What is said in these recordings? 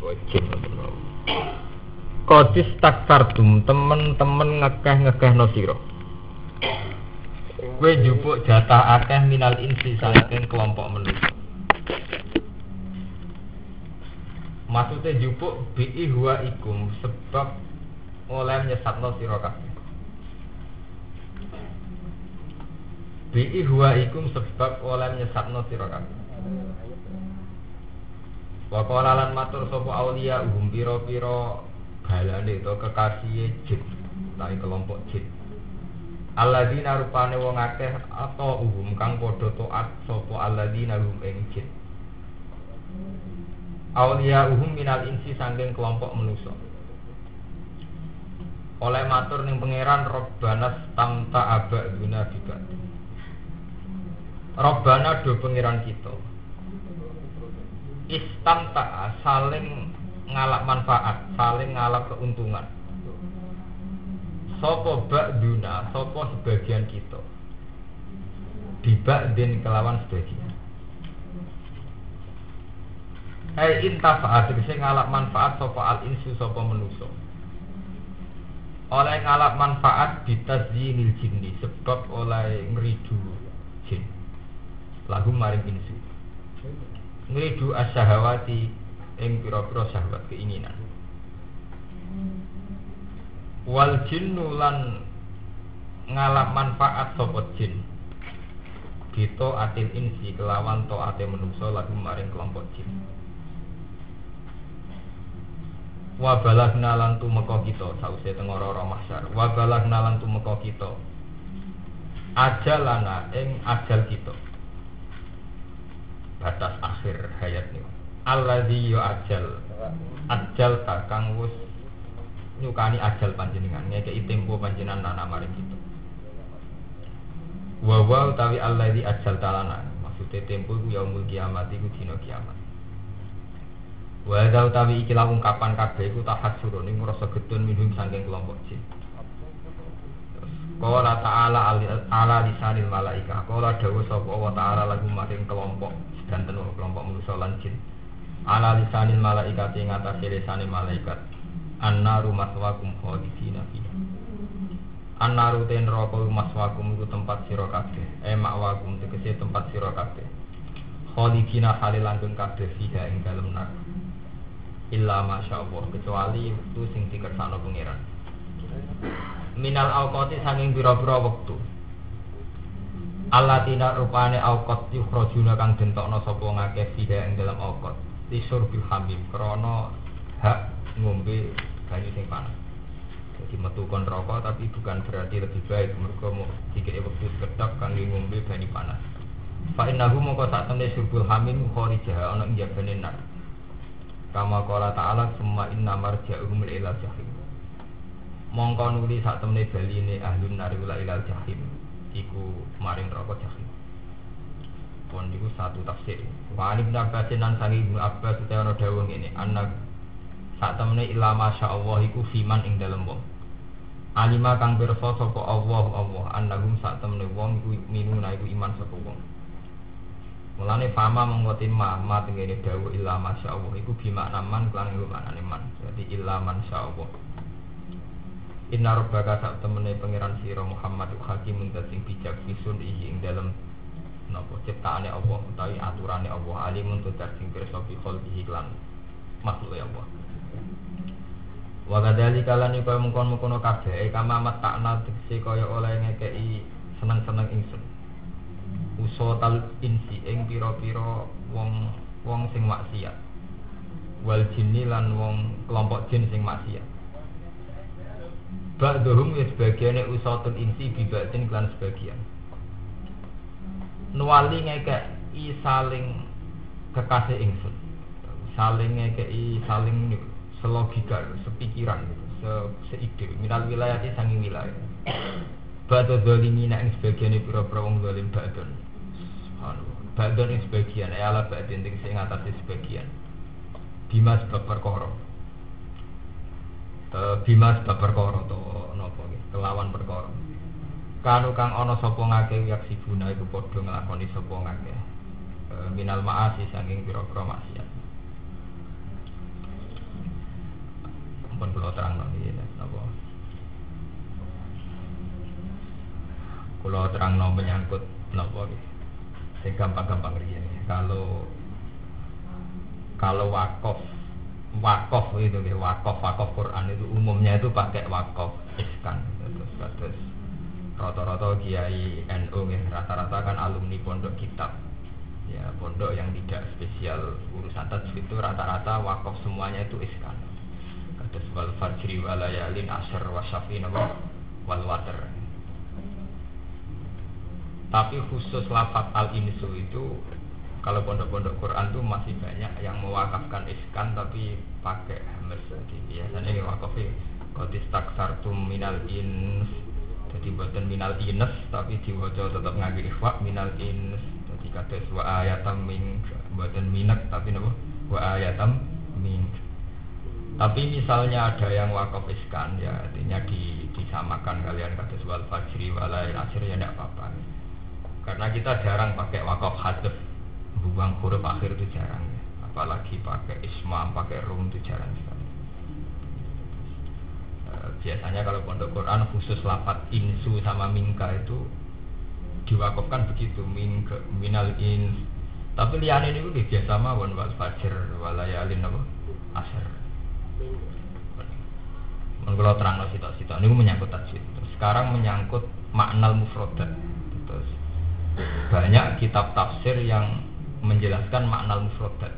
Wajib Kodis takfardum temen-temen ngekeh no sira. Kowe njupuk jatah akeh minal insi saking kelompok manusia. Maksudnya njupuk bi huwa ikum sebab oleh nyesatno sira kabeh. Bi huwa ikum sebab oleh nyesatno sira kabeh. Wa qala lan matur sapa aulia pira-pira balane to kekasih jin, tai kelompok jin. Alladzina rupane wong akeh atau kang padha taat sapa alladzina hum ing jin. Aulia minal insi saking kelompok manusa. Oleh matur ning pangeran Rabbana tamta abaduna bika. Rabbana do pangeran kita. Istamta saling ngalap manfaat, saling ngalap keuntungan. Sopo ba'duna, sopo sebagian kita. Biba'din kelawan sebagian. Hai intafaat, bisa ngalap manfaat sopo al-insu sopo menuso. Oleh ngalap manfaat bitazyinil jinni, sebab oleh ngeridu jin. Lagu maring insu. Ngridu asyahawati ing pira-pira syahwat keinginan. Wal jinnu lan ngalap manfaat sapa jin. Kita atil insi kelawan taate manusa lagu maring kelompok jin. Wa balagna lan tumeka kita sause teng ora mahsyar. Wa balagna lan tumeka kita. Ajalana ing ajal kita. Batas akhir hayat niku. Alladzi ya ajal takang wis nyukani ajal panjenengan ngekeki tempo panjenengan ana maring kita. Wa utawi alladzi ajal talana maksude tempo iku yaumul kiamat iku dina kiamat. Wa utawi iki lawung kapan kabeh iku tahassurun ing ngrasa gedun minhum saking kelompok jin. Qala ta'ala ala lisanil malaika. Qala dawuh sapa Allah ta'ala lagu maring kelompok sedanten kelompok manusa lan jin. Ala lisanil malaika ing atase lisane malaikat. Annaru maswakum khalidina fiha. Annaru ten neraka maswakum iku tempat sira kabeh. Makwakum tegese tempat sira kabeh. Khalidina halil langgeng kabeh fiha ing dalem neraka. Illa masyaallah kecuali wektu sing dikersakno pangeran. Minal awqati sanging pira-pira wektu. Allatina rupane awqat yukhrajuna kang dentokno sapa ngakeh fiha ing dalam awqat. Tisur bil hamim krana hak ngombe banyu sing panas. Jadi metu kon rokok tapi bukan berarti lebih baik mergo mau dikek wektu sekedap kangge ngombe banyu panas. Fa innahu moko sak temne surbul hamim kharijah ana ing jabane nar. Kama qala ta'ala summa inna marja'uhum ila jahim. Mongko nuli sak temne baline ahlun nar ila jahim iku maring neraka jahim. Pon niku satu tafsir. Wa Ibnu Abbas nan sangi Ibnu Abbas utawa dawuh ngene, anak sak temene ila masyaallah iku fiman ing dalem wong. Alima kang pirsa sapa Allah annahum sak temene wong iku minuna iku iman sapa wong. Mulane fama mengkotin ma tengene dawuh ila masyaallah iku bimakna man lan iku maknane man. Jadi illa man syaallah. Inna rabbaka sak temene pangeran sira Muhammad hakimun sing bijak fisun ing dalem napa ciptaane Allah utawi aturane Allah alimun tur sing pirsa fi khalqihi lan makhluk Allah. Wa kadzali kalane kaya mungkon-mungkon kabeh kamamat takna tegese kaya oleh ngekeki seneng-seneng ingsun. Usotal insi ing pira-pira wong sing maksiat. Wal jinni lan wong kelompok jin sing maksiat. Ba'dhum ya sebagiane usatul insi bibatin lan sebagian. Nuwali ngekeki saling kekasih ingsun. Saling ngekeki saling selogika, sepikiran gitu, seide. Minal wilayati sanging wilayah. Ba'dhu zalimina ing sebagiane pira-pira wong zalim ba'dun. Subhanallah. Ba'dun ing sebagian ala ba'din sing ngatasi sebagian. Bima sebab perkara. Bima sebab perkara to napa nggih, kelawan perkara. Kanu kang ana sapa ngakeh yaksibuna iku padha nglakoni sapa ngakeh minal ma'asi saking pira-pira maksiat. Kalau terang menyangkut nopo sing gampang-gampang riyen. Kalau wakaf itu wakaf Quran itu umumnya itu pakai wakaf iskan. Terus rata-rata kiai NU rata-rata kan alumni pondok kitab. Ya, pondok yang tidak spesial urusan tajwid itu rata-rata wakaf semuanya itu iskan. Kados wal fajri wa layalin ashr wa syafin wal watr. Tapi khusus lafaz al-insu itu kalau pondok-pondok Quran tuh masih banyak yang mewakafkan iskan tapi pakai hamzah. Jadi biasanya yang wakafnya qad istaksartum minal ins. Jadi buatan minal ines tapi diwaca tetap nganggo ikhfa minal ins. Jadi kados wa ayatam min buatan minak tapi napa wa ayatam min. Tapi misalnya ada yang wakaf iskan ya artinya disamakan kalian kados wal fajri wa lail asr ya enggak apa-apa. Karena kita jarang pakai wakaf hadf, buang huruf akhir itu jarang ya. Apalagi pakai isma, pakai rum itu jarang sekali. Biasanya kalau pondok Quran khusus lafaz insu sama minka itu diwakafkan begitu minal ins. Tapi liane ini udah biasa mawon wal fajr walayalin apa asr. Kalau terang sitok-sitok ini menyangkut tajwid. Sekarang menyangkut makna mufradat. Terus banyak kitab tafsir yang menjelaskan makna mufradat.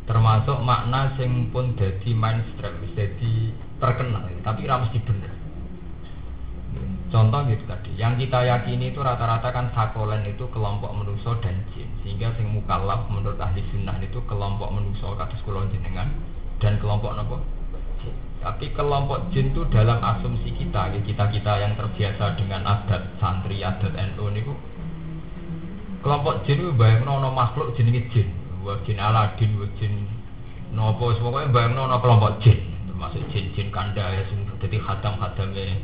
Termasuk makna sing pun jadi mainstream, jadi terkenal, tapi ora mesti bener. Contoh gitu tadi, yang kita yakini itu rata-rata kan sakolen itu kelompok manusia dan jin, sehingga sing mukallaf menurut ahli sunnah itu kelompok manusia kados kula jenengan dan kelompok napa? Tapi kelompok jin itu dalam asumsi kita yang terbiasa dengan adat santri, adat NU niku kelompok jin itu bayangno ana makhluk jenenge jin, wa jin Aladin, wa jin napa pokoke bayangno ana kelompok jin, termasuk jin-jin kanda ya sing dadi khatam-khatame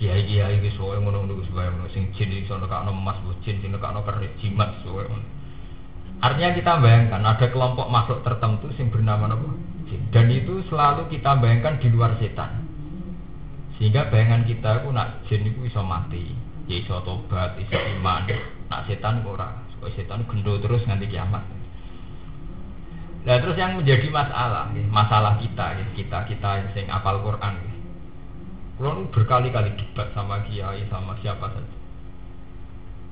kiai-kiai wis wae ngono-ngono wis bayangno sing jin iso nekakno emas, jin sing nekakno keris jimat wae. Artinya kita bayangkan ada kelompok makhluk tertentu yang bernama apa? Jin. Dan itu selalu kita bayangkan di luar setan. Sehingga bayangan kita itu nak jin itu bisa mati, ya iso tobat, iso iman. Nak setan ora, supaya setan gendho terus nganti kiamat. Nah terus yang menjadi masalah kita yang hafal Quran. Quran berkali-kali debat sama kiai sama siapa saja.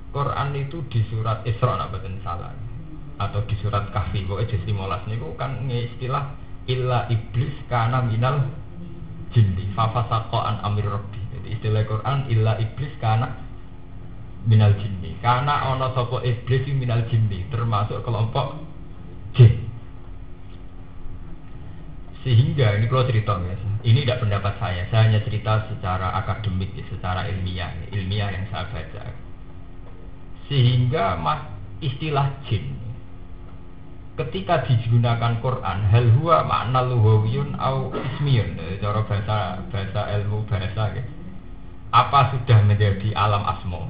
Quran itu di surat Isra nak boten salah. Atau di surat Kahfi kok juz 15 niku kan istilah illa iblis kana minal jinni fa fasaqa an amri rabbi. Jadi istilah Quran illa iblis kana minal jinni. Karena ana sapa iblis minal jinni termasuk kelompok jin. Sehingga ini kalau cerita ya, ini tidak pendapat saya hanya cerita secara akademik, secara ilmiah yang saya baca. Sehingga istilah jin ketika digunakan Quran hal huwa makna lughawiyun au ismiyun, cara bahasa ilmu bahasa gitu. Apa sudah menjadi alam asma,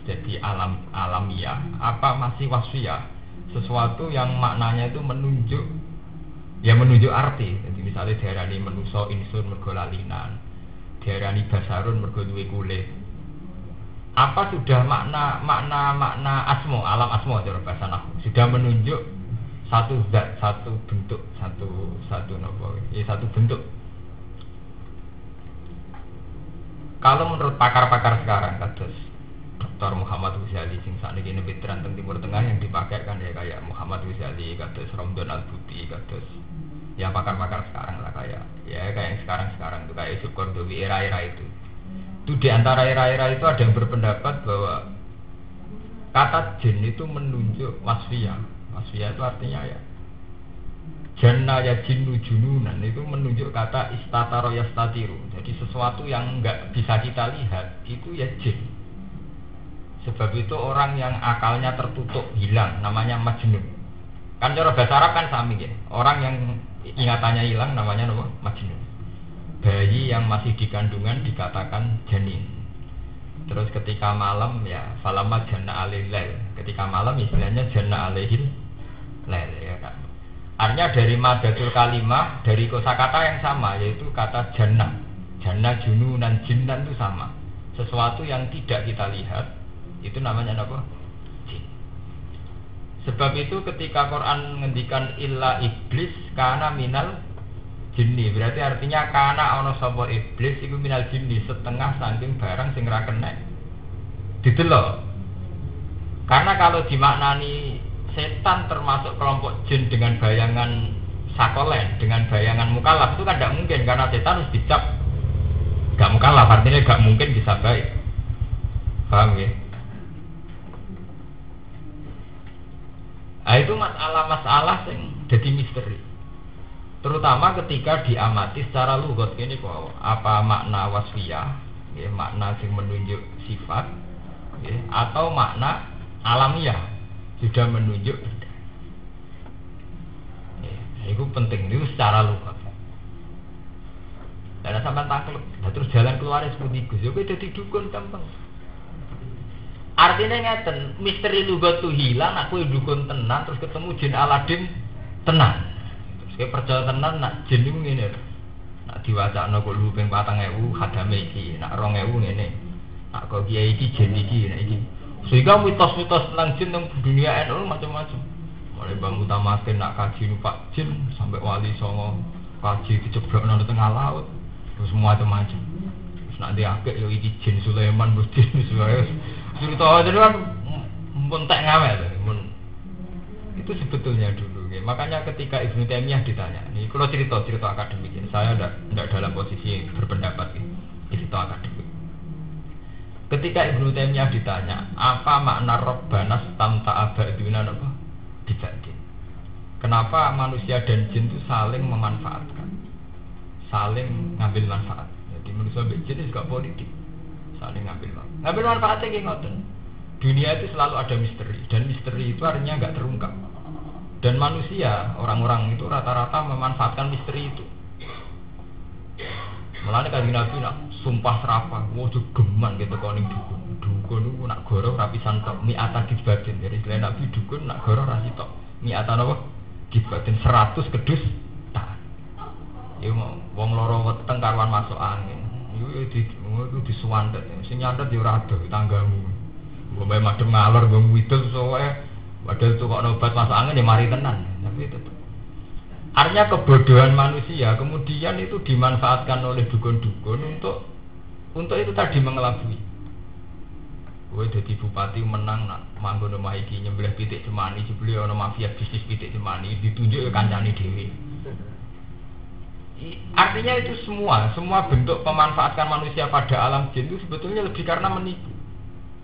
jadi alam alamiah, apa masih wasfiyah, sesuatu yang maknanya itu menunjuk arti. Jadi misalnya diarani manusa insun mergo lalinan, diarani basarun mergo duwe kulit. Apa sudah makna asma, alam asma cara bahasa nahwu sudah menunjuk satu zat, satu bentuk, satu bentuk. Kalau menurut pakar-pakar sekarang kados Dr. Muhammad Ghazali sing sakniki veteran teng Timur Tengah yang dipakai kan ya kayak Muhammad Ghazali, kados Ramdan Al-Buti, kados ya pakar-pakar sekarang lah kayak yang sekarang itu kayak Yusuf Qaradawi era-era itu. Itu di antara era-era itu ada yang berpendapat bahwa kata jin itu menunjuk wasfiyah. Wasfiyah itu artinya ya janna ya jinnu jununan, itu menunjuk kata istataro yastatiru. Jadi sesuatu yang enggak bisa kita lihat itu ya jin. Sebab itu orang yang akalnya tertutup hilang namanya majnun. Kan cara bahasa Arab kan sami ya. Orang yang ingatannya hilang namanya apa? Majnun. Bayi yang masih di kandungan dikatakan janin. Terus ketika malam ya falama janna alil lail. Ketika malam istilahnya janna alihil lail ya kan. Artinya dari madatul kalimah, dari kosakata yang sama yaitu kata jannah. Jannah jununan jinnan itu sama. Sesuatu yang tidak kita lihat Itu namanya apa? Jin. Sebab itu ketika Quran ngendikan illa iblis kana minal jinni, berarti artinya kana ana sapa iblis iku minal jinni, setengah saking barang sing ra kena didelok. Karena kalau dimaknani setan termasuk kelompok jin dengan bayangan sakolen, dengan bayangan mukallaf, itu kan tidak mungkin, karena setan harus dicap gak mukallaf, artinya gak mungkin bisa baik. Paham ya? Nah, itu masalah-masalah yang jadi misteri. Terutama ketika diamati secara lugat ini kok apa makna wasfiyah, ya, makna yang menunjuk sifat, ya, atau makna alamiah sudah menunjuk. Ya, itu penting itu secara lugat. Dan sampai takluk, nah, terus jalan keluarnya seperti itu, ya jadi dukun gampang. Artinya ngeten, misteri lugat tuh hilang, aku dukun tenan, terus ketemu jin Aladin tenan. Terus kayak percaya tenan, nak jin itu ngene. Nak diwacana kok lu ping 4.000 hadame iki, nak 2.000 ngene. Nak kok kiai iki jin iki, nak iki. Sehingga mitos-mitos tentang jin tentang dunia NU macam-macam. Mulai Bang Utamaken nak kaji numpak jin sampai Wali Songo kaji diceblok nang tengah laut. Terus macam-macam. Terus nak diakek yo iki jin Sulaiman, jin Sulaiman. Cerita itu kan mentek ngawel, itu sebetulnya dulu. Ya. Makanya ketika Ibnu Taimiyah ditanya, ini kalau cerita akademik, ini saya tidak dalam posisi berpendapat, cerita akademik. Ketika Ibnu Taimiyah ditanya, apa makna Rabbana stamta'a ba'duna apa? Dibagi. Kenapa manusia dan jin itu saling memanfaatkan, saling ngambil manfaat. Jadi manusia dan jin itu juga politik. Saling ngambil manfaatnya kayak ngoten. Dunia itu selalu ada misteri, dan misteri itu artinya nggak terungkap. Dan manusia, orang-orang itu rata-rata memanfaatkan misteri itu. Mulane kanjeng Nabi nak sumpah serapah, mau geman gitu koning dukun itu nak goro rapisan tok mi'ata gibatin. Jadi selain Nabi dukun nak goro rasi tok mi'ata apa? Gibatin 100 kedus tahan. Ya mau wong loro weteng karuan masuk angin. Itu disuwandet, sing nyandet yo ora ado tanggamu. Mbok madhem ngalor mbok widul soe padahal tuh kok obat masuk angin ya mari tenan. Tapi itu artinya kebodohan manusia kemudian itu dimanfaatkan oleh dukun-dukun untuk itu tadi mengelabui. Kowe dadi bupati menang nak manggon omah iki nyembelih pitik cemani, jebule ana mafia bisnis pitik cemani ditunjuk ke kancane dhewe. Artinya itu semua bentuk pemanfaatkan manusia pada alam jin itu sebetulnya lebih karena menipu.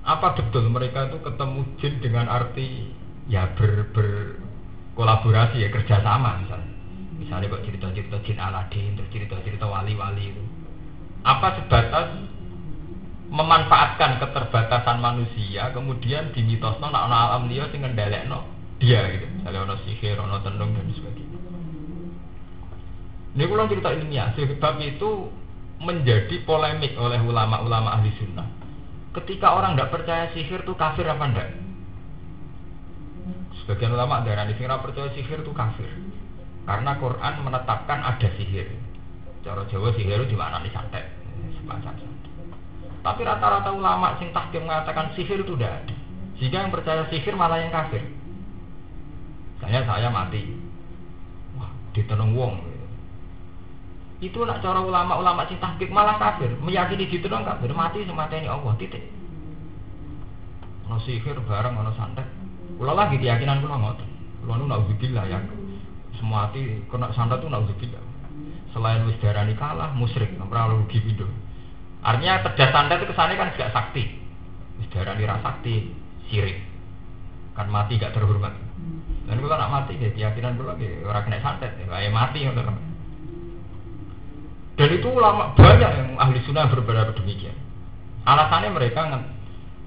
Apa betul mereka itu ketemu jin dengan arti ya berkolaborasi ya kerjasama misalnya kok cerita-cerita jin Aladin terus cerita-cerita wali-wali itu apa sebatas memanfaatkan keterbatasan manusia kemudian dimitosno nak ana alam liya sing ngendhalekno dia gitu misalnya ana sihir ana tendung dan sebagainya. Ini pulang cerita ilmiah, sebab itu menjadi polemik oleh ulama-ulama ahli sunnah. Ketika orang tidak percaya sihir itu kafir apa enggak? Sebagian ulama darani sing ora percaya sihir itu kafir. Karena Quran menetapkan ada sihir. Cara Jawa sihir itu dimaknani santet, semacam santet. Tapi rata-rata ulama sing tahqiq mengatakan sihir itu tidak ada. Jika yang percaya sihir malah yang kafir. Saya mati. Wah, ditenung wong. Itu nak cara ulama-ulama sing tahqiq malah kafir, meyakini ditenung kafir, mati semateni Allah titik. Ono sihir bareng ono santet. Kula lagi keyakinan kula ngoten. Kula nu naudzubillah ya. Semua mati kena santet itu naudzubillah. Selain wis darani kalah musyrik, ora rugi pindho. Artinya cerdas santet itu kesane kan gak sakti. Wis darani ra sakti, sirik. Kan mati gak terhormat. Dan kula nak mati ya keyakinan kula ge ora kena santet, wae mati ngono. Dan itu ulama banyak yang ahli sunnah berpendapat demikian. Alasannya mereka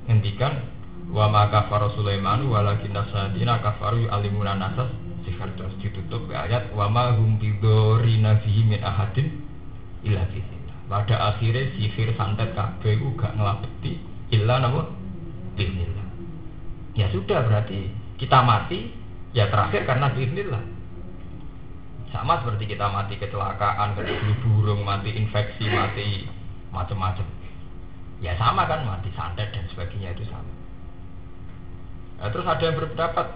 ngendikan wa ma kafara Sulaiman walakinna sadina kafaru alimuna nasas sihir terus ditutup ayat wa ma hum bidorina fihi min ahadin illa bi'idznillah. Pada akhirnya sihir santet kabeh ku gak nglabeti illa napa bi'idznillah. Ya sudah berarti kita mati ya terakhir karena bi'idznillah. Sama seperti kita mati kecelakaan, kena flu burung, mati infeksi, mati macam-macam. Ya sama kan mati santet dan sebagainya itu sama. Nah, terus ada yang berpendapat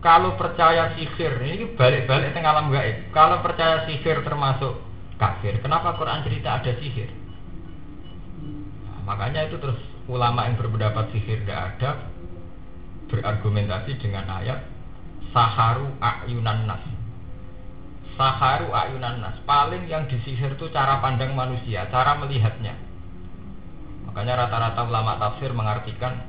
kalau percaya sihir, ini balik-balik tengah alam gaib. Kalau percaya sihir termasuk kafir, kenapa Quran cerita ada sihir? Nah, makanya itu terus ulama yang berpendapat sihir tidak ada berargumentasi dengan ayat saharu ayunan nas. Saharu ayunan nas, paling yang disihir itu cara pandang manusia, cara melihatnya. Makanya rata-rata ulama tafsir mengartikan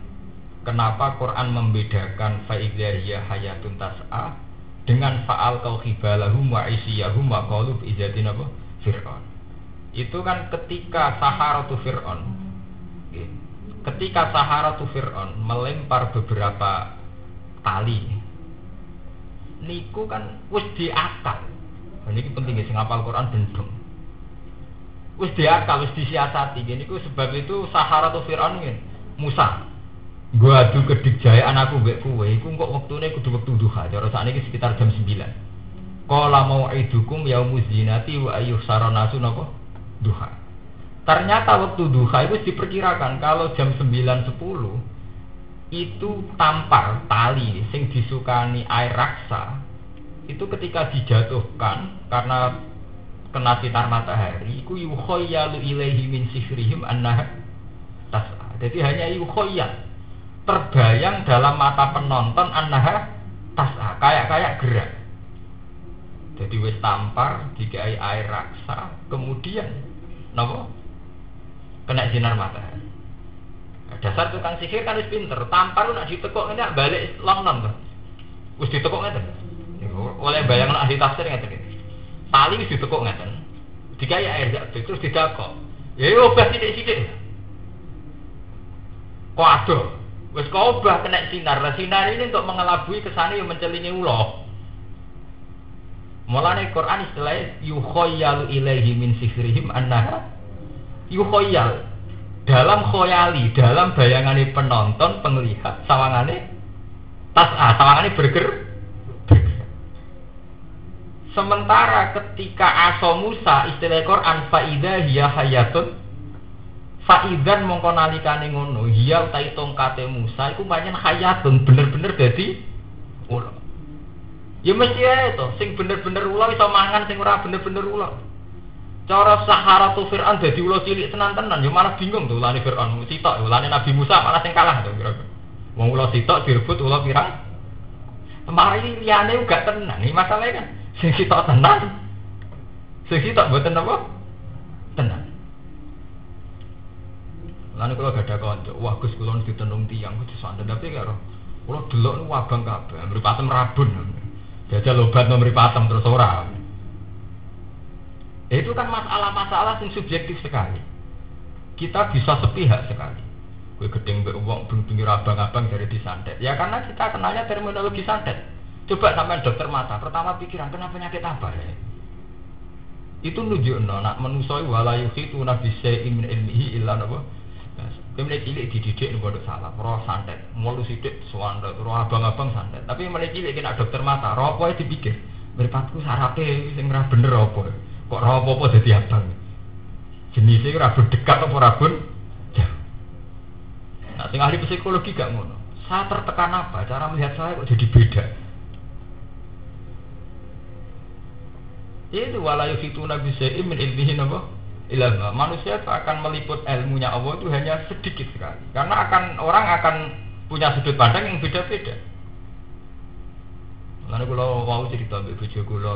kenapa Quran membedakan fa'idzahiyah hayatun tas'a dengan fa'al kauhibalahum wa isiyahum wa qalub izatin apa? Fir'aun. Itu kan ketika saharatu Fir'aun, ketika saharatu Fir'aun melempar beberapa tali, niku kan wis diakal. Ini penting ya, sing hafal Quran bendung. Wis diakal, wis disiasati. Gini ku sebab itu saharatu Fir'aun ngene. Musa, gua adu kedik jaya anakku mbek kowe iku kok wektune kudu wektu duha. Cara sakniki sekitar jam 9. Qala mau'idukum yaumuz zinati wa ayyusaranasu napa? Duha. Ternyata waktu duha itu diperkirakan kalau jam 9.10 itu tampar tali sing disukani air raksa. Itu ketika dijatuhkan karena kena sinar matahari iku yukhayyalu ilaihi min sihrihim annaha tas'a. Jadi hanya yukhayyal, terbayang dalam mata penonton annaha tas'a, kayak gerak. Jadi wis tampar dikai air raksa, kemudian napa? Kena sinar matahari. Dasar tukang sihir kan wis pinter, tampar nak ditekuk ngene balik long-long to. Wis ditekuk ngeten. Oleh bayang ahli tafsir ngeten iki. Tali wis ditekuk ngeten. Dikai air terus didakok. Ya obah sithik-sithik. Kok adoh. Wis kok obah kena sinar. Lah sinar ini untuk mengelabui kesane yang mencelingi ula. Mulane Quran istilahnya yukhayyalu ilaihi min sihrihim annaha yukhayyal. Dalam khoyali, dalam bayangane penonton, penglihat, sawangane tas'a, sawangane bergerak. Sementara ketika aso Musa istilah Quran faida hiya hayatun faidan mongko nalikane ngono hiya utai tongkate Musa iku pancen hayatun bener-bener dadi ula. Ya mesti ae to sing bener-bener ula iso mangan sing ora bener-bener ula. Cara saharatu Fir'aun dadi ula cilik tenan-tenan ya malah bingung to ulane Fir'aun sitok ulane Nabi Musa malah sing kalah to kira-kira. Wong ula sitok direbut ula pirang. Mari liyane uga tenan iki masalahe kan. Sing sitok tenan. Sing sitok mboten apa? Tenan. Lan kula gadah kanca, wah Gus kula ditenung tiyang kudu santet tapi karo kula delok niku abang kabeh, mripatem rabun. Jajal obat mripatem terus ora. Itu kan masalah-masalah yang subjektif sekali. Kita bisa sepihak sekali. Kowe gedeng mbek wong pinggir abang-abang dari disantet. Ya karena kita kenalnya terminologi santet. Coba sampai dokter mata, pertama pikiran kenapa penyakit apa ya? Itu nunjukno nak manusa wala yuhitu nabise min ilmihi illa napa. Kemudian cilik dididik niku salah, roh santet. Mulu sithik suwandet, roh abang-abang santet. Tapi mulai cilik kena dokter mata, roh apa dipikir? Mripatku sarape sing ora bener apa? Kok roh apa dadi abang? Jenise ora dekat apa ora bun? Jauh. Nah, sing ahli psikologi gak ngono. Saya tertekan apa? Cara melihat saya kok jadi beda. Itu wala yufituna bisyai'in min ilmihi napa ilma. Manusia itu akan meliput ilmunya Allah itu hanya sedikit sekali. Karena orang akan punya sudut pandang yang beda-beda. Lalu kalau mau cerita mbek bojo kula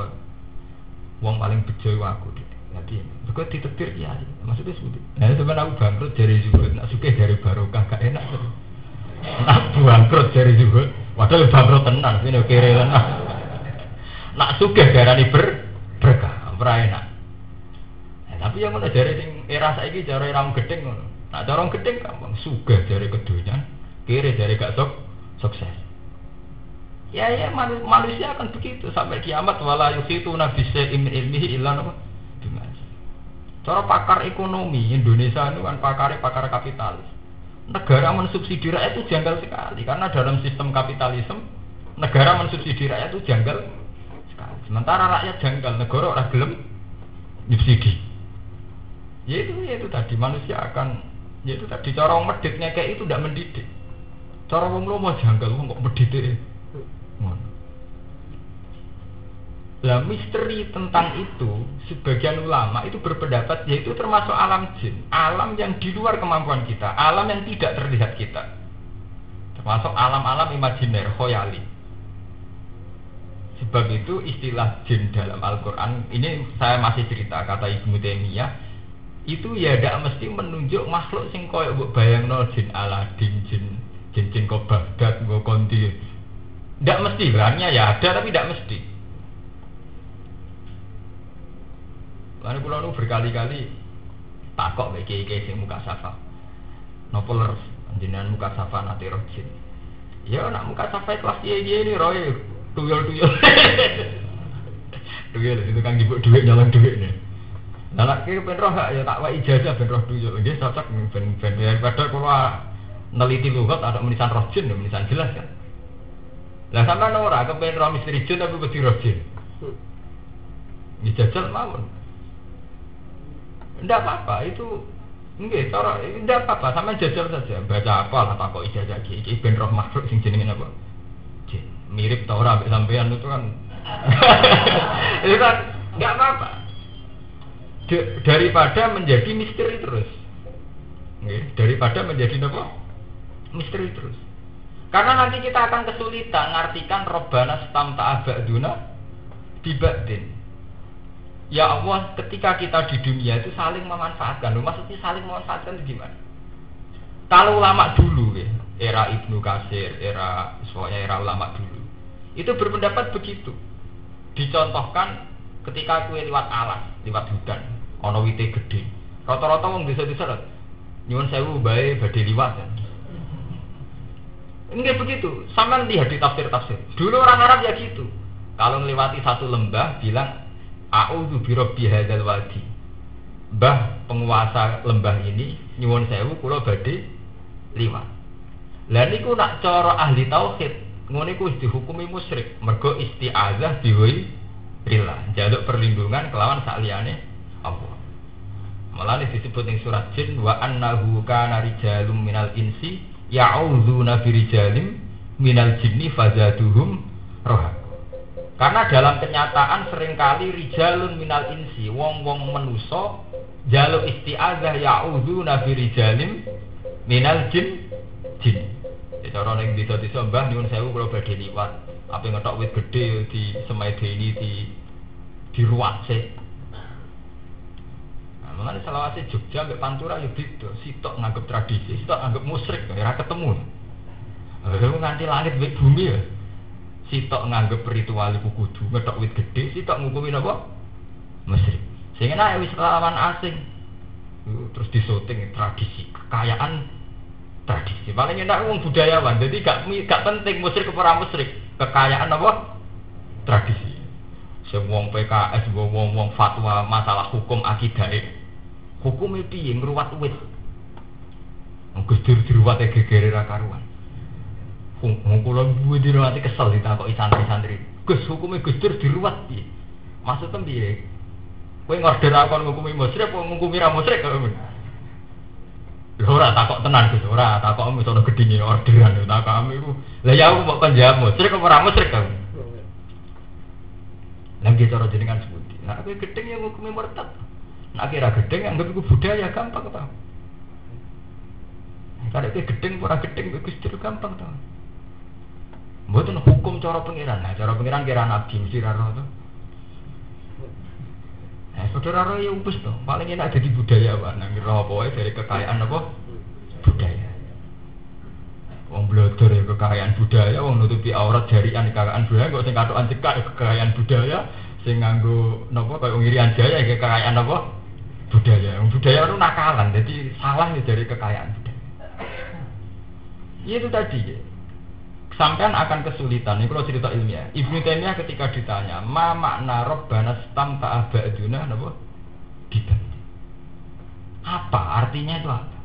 wong paling bejo aku. Jadi kok ditebir ya. Maksudnya seperti. Nah, sebenarnya aku bangkrut dari zuhud, nak sugih dari barokah gak enak. Nak bangkrut dari zuhud, padahal bangkrut tenan, ini kere tenan. Nak sugih darani berkah, ora enak. Nah, tapi yang ngono jare sing era saiki jare ra gedeng ngono. Nak cara gedeng gampang sugih jare kedonyan, kere jare gak sukses. Ya manusia akan begitu sampai kiamat wala yusitu nabise ilmihi illa napa. Cara pakar ekonomi Indonesia itu kan pakar kapitalis. Negara mensubsidi rakyat itu janggal sekali karena dalam sistem kapitalisme negara mensubsidi rakyat itu janggal sekali. Sementara rakyat janggal, negara ora gelem subsidi. Yaitu tadi manusia akan yaitu tadi cara meditnya kayak itu tidak mendidik. Cara wong lomo janggal wong kok medhite. Ngono. Lah misteri tentang itu sebagian ulama itu berpendapat yaitu termasuk alam jin, alam yang di luar kemampuan kita, alam yang tidak terlihat kita. Termasuk alam-alam imajiner, khoyali. Sebab itu istilah jin dalam Al-Qur'an ini saya masih cerita kata Ibnu Taimiyah itu ya tidak mesti menunjuk makhluk sing koyo mbok bayangno jin Aladin, jin kok Baghdad, mbok Kondi. Tidak mesti, barangnya ya ada tapi tidak mesti. Karena kula nu berkali-kali takok mek kiai-kiai sing muka safa. Napa leres jenengan muka safa nate roh jin. Ya nak muka safa kelas kiai-kiai ini roe tuyul-tuyul. Tuyul itu kan dibuk dhuwit nyolong dhuwit ne. Lah nek ben roh ya tak wae ijazah ben roh tuyul. Nggih cocok ben padahal kula neliti lugat ada menisan roh jin, menisan jelas kan. Lah sampean ora kepen roh misteri jin tapi wedi roh jin. Dijajal mawon. Tidak apa-apa itu enggak cara tidak apa-apa sama jajal saja baca apa lah takok ijazah iki ben roh makhluk sing jenenge apa jin mirip ta ora ambek sampean itu kan itu kan enggak apa-apa daripada menjadi misteri terus nggih daripada menjadi apa misteri terus karena nanti kita akan kesulitan ngartikan robbana stamta ba'duna bibadin. Ya Allah, ketika kita di dunia itu saling memanfaatkan. Maksudnya saling memanfaatkan itu gimana? Kalau ulama dulu, ya, era Ibnu Katsir, soalnya era ulama dulu, itu berpendapat begitu. Dicontohkan ketika kue liwat alas, liwat hutan, ono wite gede. Rata-rata wong desa-desa nyuwun sewu bae badhe liwat. Ya. Enggak begitu. Sampeyan lihat di tafsir-tafsir. Dulu orang Arab ya gitu. Kalau melewati satu lembah bilang a'udzu birabbi hadzal wadi. Mbah penguasa lembah ini nyuwun sewu kula badhe liwat. Lah niku nak cara ahli tauhid, ngono iku wis dihukumi musyrik, mergo isti'adzah biwi billah, njaluk perlindungan kelawan sakliyane Allah. Malah disebut ning surat Jin wa annahu kana rijalun minal insi ya'udzuna birijalim minal jinni fazaduhum roha. Karena dalam kenyataan seringkali rijalun minal insi wong-wong manusa jaluk isti'adzah ya'udzuna birijalim minal jin. Ya cara ning desa-desa Mbah nyuwun sewu kula badhe liwat, ape ngetok wit gedhe di semedeni di ruwat sik. Nah, mengenai selawase Jogja mbek Pantura ya beda, sitok nganggep tradisi, sitok nganggep musyrik, ora ketemu. Lha nganti langit mbek bumi ya. Sitok nganggep ritual iku kudu ngetok wit gedhe, sitok ngukumi napa? Musyrik. Sing enak wis lawan asing. Terus disoting tradisi, kekayaan tradisi. Paling enak wong budayawan. Jadi gak penting musyrik apa ora musyrik, kekayaan apa? Tradisi. Sing wong PKS, wong fatwa masalah hukum akidah. Hukume piye ngruwat wit? Gus Dur diruwate gegere ra karuan. Kula duwe diruwati kesel ditakoki santri-santri. Gus hukume Gus Dur diruwat piye? Maksudnya piye? Kowe ngorder akon ngukumi musyrik apa ngukumi ra musyrik kok. Lha ora takok tenan Gus, ora takok misono gedhinge orderan takok iku. Lah ya aku mbok panjam musyrik apa ora musyrik kok. Lah iki cara jenengan sebuti. Nah kowe gedhing yang ngukumi murtad. Nek kira gedhing anggap iku budaya gampang ta. Kalau kowe gedhing ora gedhing Gus Dur gampang ta. Mboten hukum cara pengiran. Nah, cara pengiran kira nabi mesti ra ro to. Saudara roh ya umpes to. Paling enak jadi budayawan. Nang kira apa wae dari kekayaan apa? Budaya. Wong blodor ya kekayaan budaya, wong nutupi aurat jarian kekayaan budaya, kok sing katokan cekak kekayaan budaya, sing nganggo napa kaya ngirian jaya kekayaan apa? Budaya. Wong budaya itu nakalan, jadi salah ya dari kekayaan budaya. Itu tadi ya. Sampean akan kesulitan. Ini kalau cerita ilmiah. Ibnu Taimiyah ketika ditanya, ma makna robbana stamta ba'duna napa? Gitu. Apa artinya itu apa?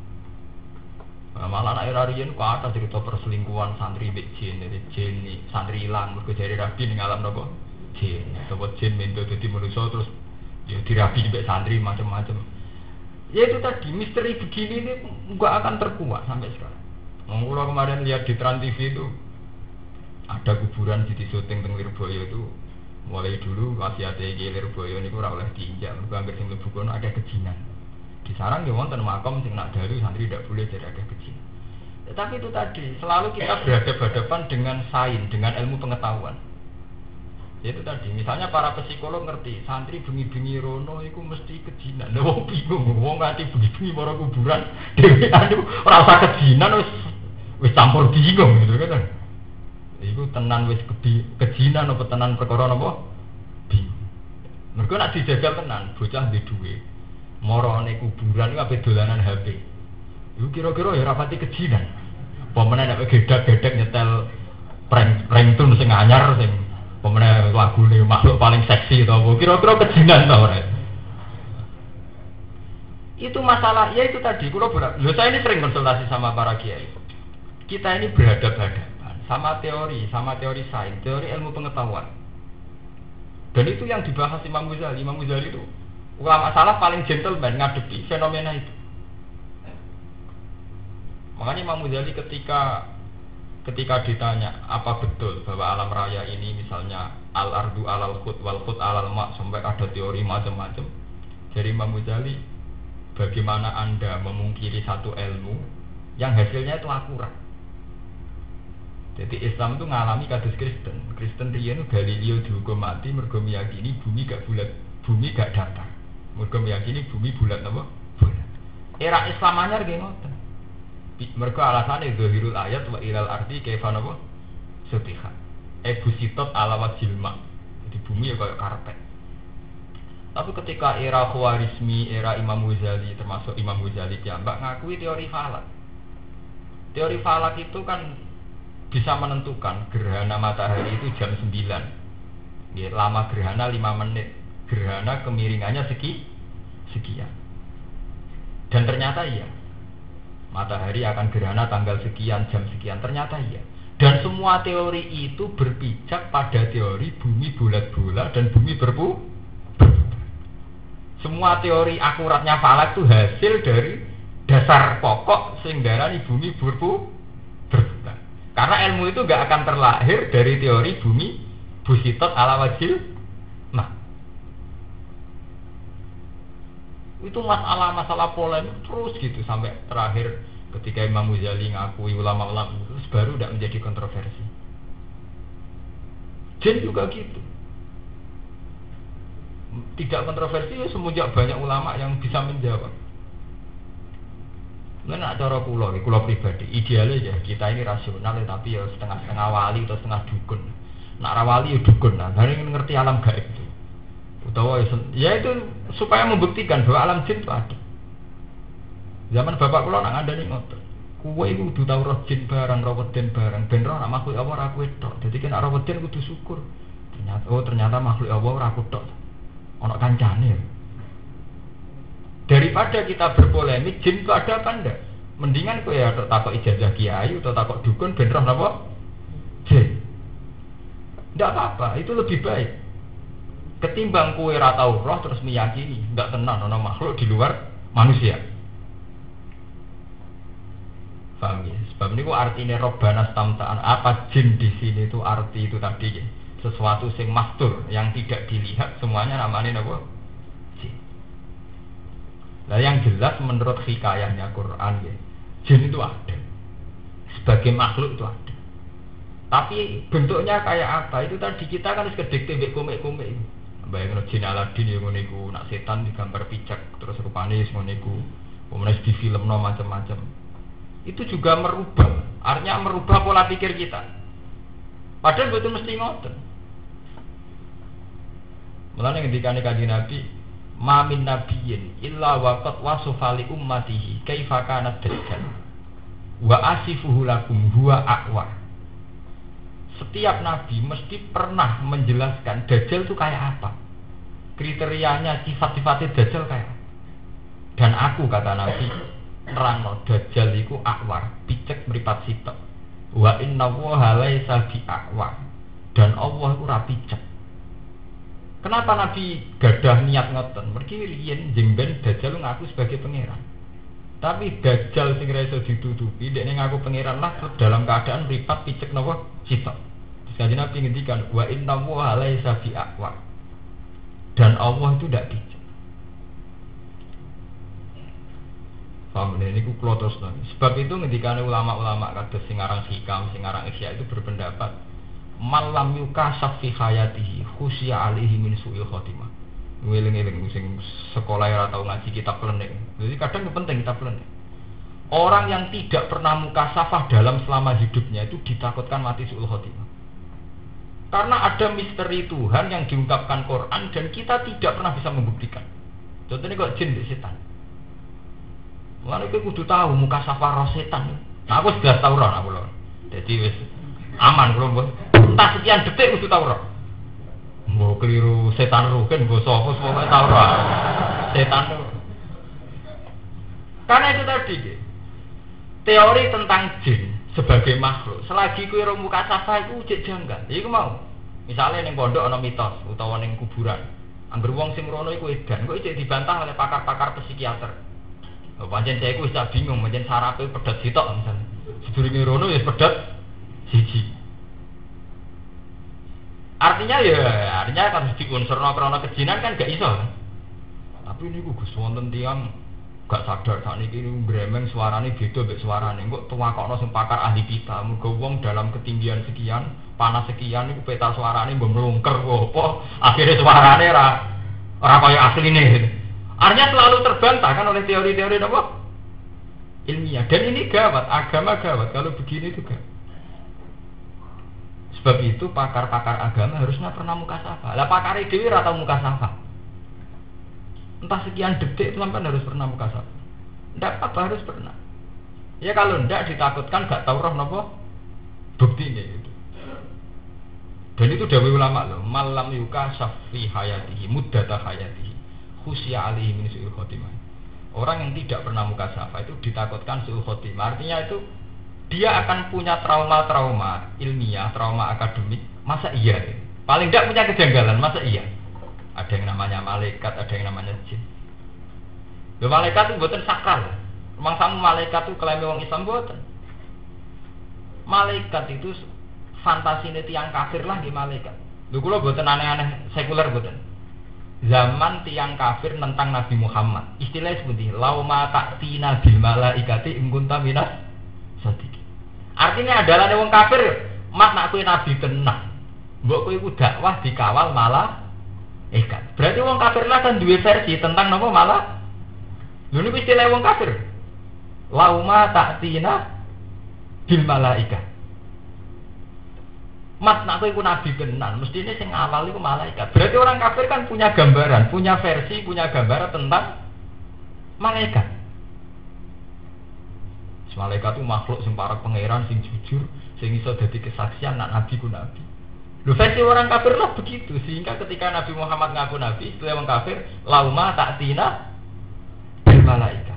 Nah, malah anak irarian kok ada cerita perselingkuhan santri mbek jin, dari jin santri ilang mergo jare rabi ning alam napa? Jin. Atau jin mendo dadi manusa terus ya dirabi mbek santri macam-macam. Ya itu tadi misteri begini ini enggak akan terkuat sampai sekarang. Kalau kemarin lihat di Trans TV itu ada kuburan di syuting teng Lirboyo itu mulai dulu masih ada di Lirboyo ini kurang oleh diinjak. Hampir sing mlebu kono ada kejinan. Di sarang ya wonten makam sing nak dalu santri tidak boleh jadi ada kejinan. Tetapi itu tadi selalu kita berhadapan dengan sains, dengan ilmu pengetahuan. Itu tadi, misalnya para psikolog ngerti santri bengi-bengi rono itu mesti kejinan. Lah wong bingung, wong nganti bengi-bengi mara kuburan dhewe anu ora usah kejinan wis campur bingung gitu kan. Iku tenan wis kejinan apa tenan perkara napa? Bingung. Mergo nek dijaga tenan, bocah duwe dhuwit. Marane kuburan iku ape dolanan HP. Iku kira-kira ya rapati kejinan. Apa meneh nek gedak-gedek nyetel prank tune sing anyar sing pemenang lagu nih makhluk paling seksi atau kira-kira kejinan tau ora? Itu masalah, ya itu tadi. Saya ini sering konsultasi sama para kiai. Kita ini berhadapan sama teori sains, teori ilmu pengetahuan. Dan itu yang dibahas Imam Ghazali. Imam Ghazali itu ulama salah paling gentleman ngadepi fenomena itu. Makanya Imam Ghazali ketika ditanya apa betul bahwa alam raya ini misalnya al-ardu alal khut wal khut alal ma' sampai ada teori macam-macam. Jadi Imam Ghazali, bagaimana Anda memungkiri satu ilmu yang hasilnya itu akurat. Jadi Islam itu ngalami kados Kristen. Kristen riyen Galileo dihukum mati mergo meyakini bumi gak bulat, bumi gak datar. Mergo meyakini bumi bulat apa? Bulat. Era Islam anyar nggih ngoten. Mereka alasannya zahirul ayat wa ilal ardi kaifa napa sutiha busitot ala wajhil ma. Di bumi ya kayak karpet. Tapi ketika era Khawarizmi, era Imam Ghazali, termasuk Imam Ghazali piyambak ngakui teori falak. Teori falak itu kan bisa menentukan gerhana matahari itu jam 9. Ya, lama gerhana 5 menit. Gerhana kemiringannya sekian. Dan ternyata iya. Matahari akan gerhana tanggal sekian, jam sekian. Ternyata iya. Dan semua teori itu berpijak pada teori bumi bulat-bulat dan bumi berputar. Semua teori akuratnya falak itu hasil dari dasar pokok sehingga bumi berputar. Karena ilmu itu gak akan terlahir dari teori bumi busitot ala wajil. Nah, itu masalah polemik terus gitu sampai terakhir ketika Imam Ghazali ngakui ulama-ulama terus baru tidak menjadi kontroversi. Jin juga gitu, tidak kontroversi ya semenjak banyak ulama yang bisa menjawab. Nah, cara kula pribadi idealnya ya kita ini rasional ya, tapi ya setengah-setengah wali atau setengah dukun. Nak wali ya dukun lah, hari ini ngerti alam gaib itu. Utawa ya itu supaya membuktikan bahwa alam jin itu ada. Zaman bapak kula nak ngandani ngoten. Kowe iku kudu tau roh jin barang, roh weden barang, ben roh nak makhluk apa ora kowe tok. Dadi nek roh weden kudu syukur. Ternyata makhluk apa ora aku tok. Ana kancane. Daripada kita berpolemik jin itu ada apa enggak? Mendingan kowe ya takok ijazah kiai atau takok dukun ben roh napa? Jin. Enggak apa-apa, itu lebih baik. Ketimbang kowe ora tau roh terus meyakini enggak tenan ana makhluk di luar manusia. Paham ya? Sebab ini artinya robbana stamta'an. Apa jin di sini itu arti itu tadi ya. Sesuatu yang mastur yang tidak dilihat semuanya namanya apa? Jin. Nah yang jelas menurut hikayahnya Quran ya, jin itu ada. Sebagai makhluk itu ada. Tapi bentuknya kayak apa? Itu tadi kita kan harus kedekte mbek komik-komik itu. Bayangno jin Aladin yang ngono iku, nak setan digambar picak terus rupane ngono iku. Kemudian di filmno macam-macam. Itu juga merubah, artinya merubah pola pikir kita. Padahal betul mesti ngoten. Mulane ngendikane Kanjeng Nabi, "Ma min nabiyyin illa waqad wasafa li ummatihi kaifa kana dajjal. Wa asifuhu lakum huwa aqwa." Setiap nabi mesti pernah menjelaskan Dajjal itu kayak apa, kriterianya, sifat-sifatnya Dajjal kayak apa. Dan aku kata Nabi nerangno Dajjal iku akwar, picek mripat sitok. Wa inna Allaha laisa bi akwar. Dan Allah iku ora picek. Kenapa Nabi gadah niat ngoten? Mergi riyen jeng ben Dajjal ngaku sebagai pangeran. Tapi dajjal sing ra iso ditutupi, dekne ngaku pangeran lah terus dalam keadaan mripat picek napa sitok. Terus kanjeng Nabi ngendikan wa inna wa laisa bi aqwa. Dan Allah itu tidak picek. Paham ini ku klotos nang. Sebab itu ngendikane ulama-ulama kados sing aran Hikam, sing aran Ihya itu berpendapat malam yukasaf fi hayatihi khusya alaihi min su'il khotimah. Ngeling-eling sing sekolah ora tau ngaji kitab klenik. Jadi kadang itu penting kitab klenik. Orang yang tidak pernah mukasafah dalam selama hidupnya itu ditakutkan mati su'ul khotimah. Karena ada misteri Tuhan yang diungkapkan Quran dan kita tidak pernah bisa membuktikan. Contohnya kok jin dan setan. Mulane kowe kudu tahu mukasafah roh setan. Nah, aku sudah tahu roh aku lho. Jadi wis aman kula. Entah sekian detik kudu tahu roh. Mbok keliru setan rugen mbok sapa pokoke tau ora. Setan. Karena itu tadi teori tentang jin sebagai makhluk. Selagi kowe ora mukasafah iku cek janggal. Iku mau. Misalnya ning pondok ana mitos utawa ning kuburan. Angger wong sing rono iku edan, kok cek dibantah oleh pakar-pakar psikiater. Pancen saya iku wis bingung, pancen sarape pedhot sitok misalnya. Sedurunge rono ya pedhot siji. Artinya kan diunsurno krana kejinan kan gak iso kan. Tapi niku Gus wonten tiyang gak sadar sakniki gremeng suarane beda mek suarane. Kok tuwakokno sing pakar ahli pita, mergo wong dalam ketinggian sekian, panas sekian niku peta suarane mbok mlungker apa, akhirnya suarane ora kaya asline. Artinya selalu terbantah kan oleh teori-teori apa? Ilmiah. Dan ini gawat, agama gawat kalau begini juga. Sebab itu pakar-pakar agama harusnya pernah mukasafah. Lah pakar dhewe ora tau mukasafah. Entah sekian detik sampai harus pernah mukasafah. Ndak apa harus pernah. Ya kalau ndak ditakutkan gak tahu roh napa buktine itu. Dan itu dawuh ulama loh, malam yukasaf fi hayatihi muddata hayatihi khusya alaihi min su'il khotimah. Orang yang tidak pernah mukasafah itu ditakutkan su'il khotimah. Artinya itu dia akan punya trauma-trauma ilmiah, trauma akademik. Masa iya? Paling tidak punya kejanggalan. Masa iya? Ada yang namanya malaikat, ada yang namanya jin. Loh, malaikat itu buatan sakral. Memang sama malaikat itu klaim orang Islam buatan. Malaikat itu fantasi ini tiang kafir lah di malaikat. Loh, kalau buatan aneh-aneh sekuler buatan. Zaman tiang kafir tentang Nabi Muhammad. Istilahnya seperti lauma ta'tina bil malaikati in kunta minas sadiqin. Artinya adalah wong kafir, mat nak kowe nabi tenan. Mbok kowe iku dakwah dikawal malah berarti wong kafir lah kan duwe versi tentang napa malah. Lha niku istilah wong kafir. Lauma ta'tina bil malaika. Mat nak kowe iku nabi tenan, mestine sing awal iku malaikat. Berarti orang kafir kan punya gambaran, punya versi, punya gambaran tentang malaikat. Malaikat itu makhluk sing para pangeran sing jujur, sing iso dadi kesaksian nak nabi ku nabi. Lho versi orang kafir lah begitu, sehingga ketika Nabi Muhammad ngaku nabi, istilah orang kafir lauma ta'tina bil malaika.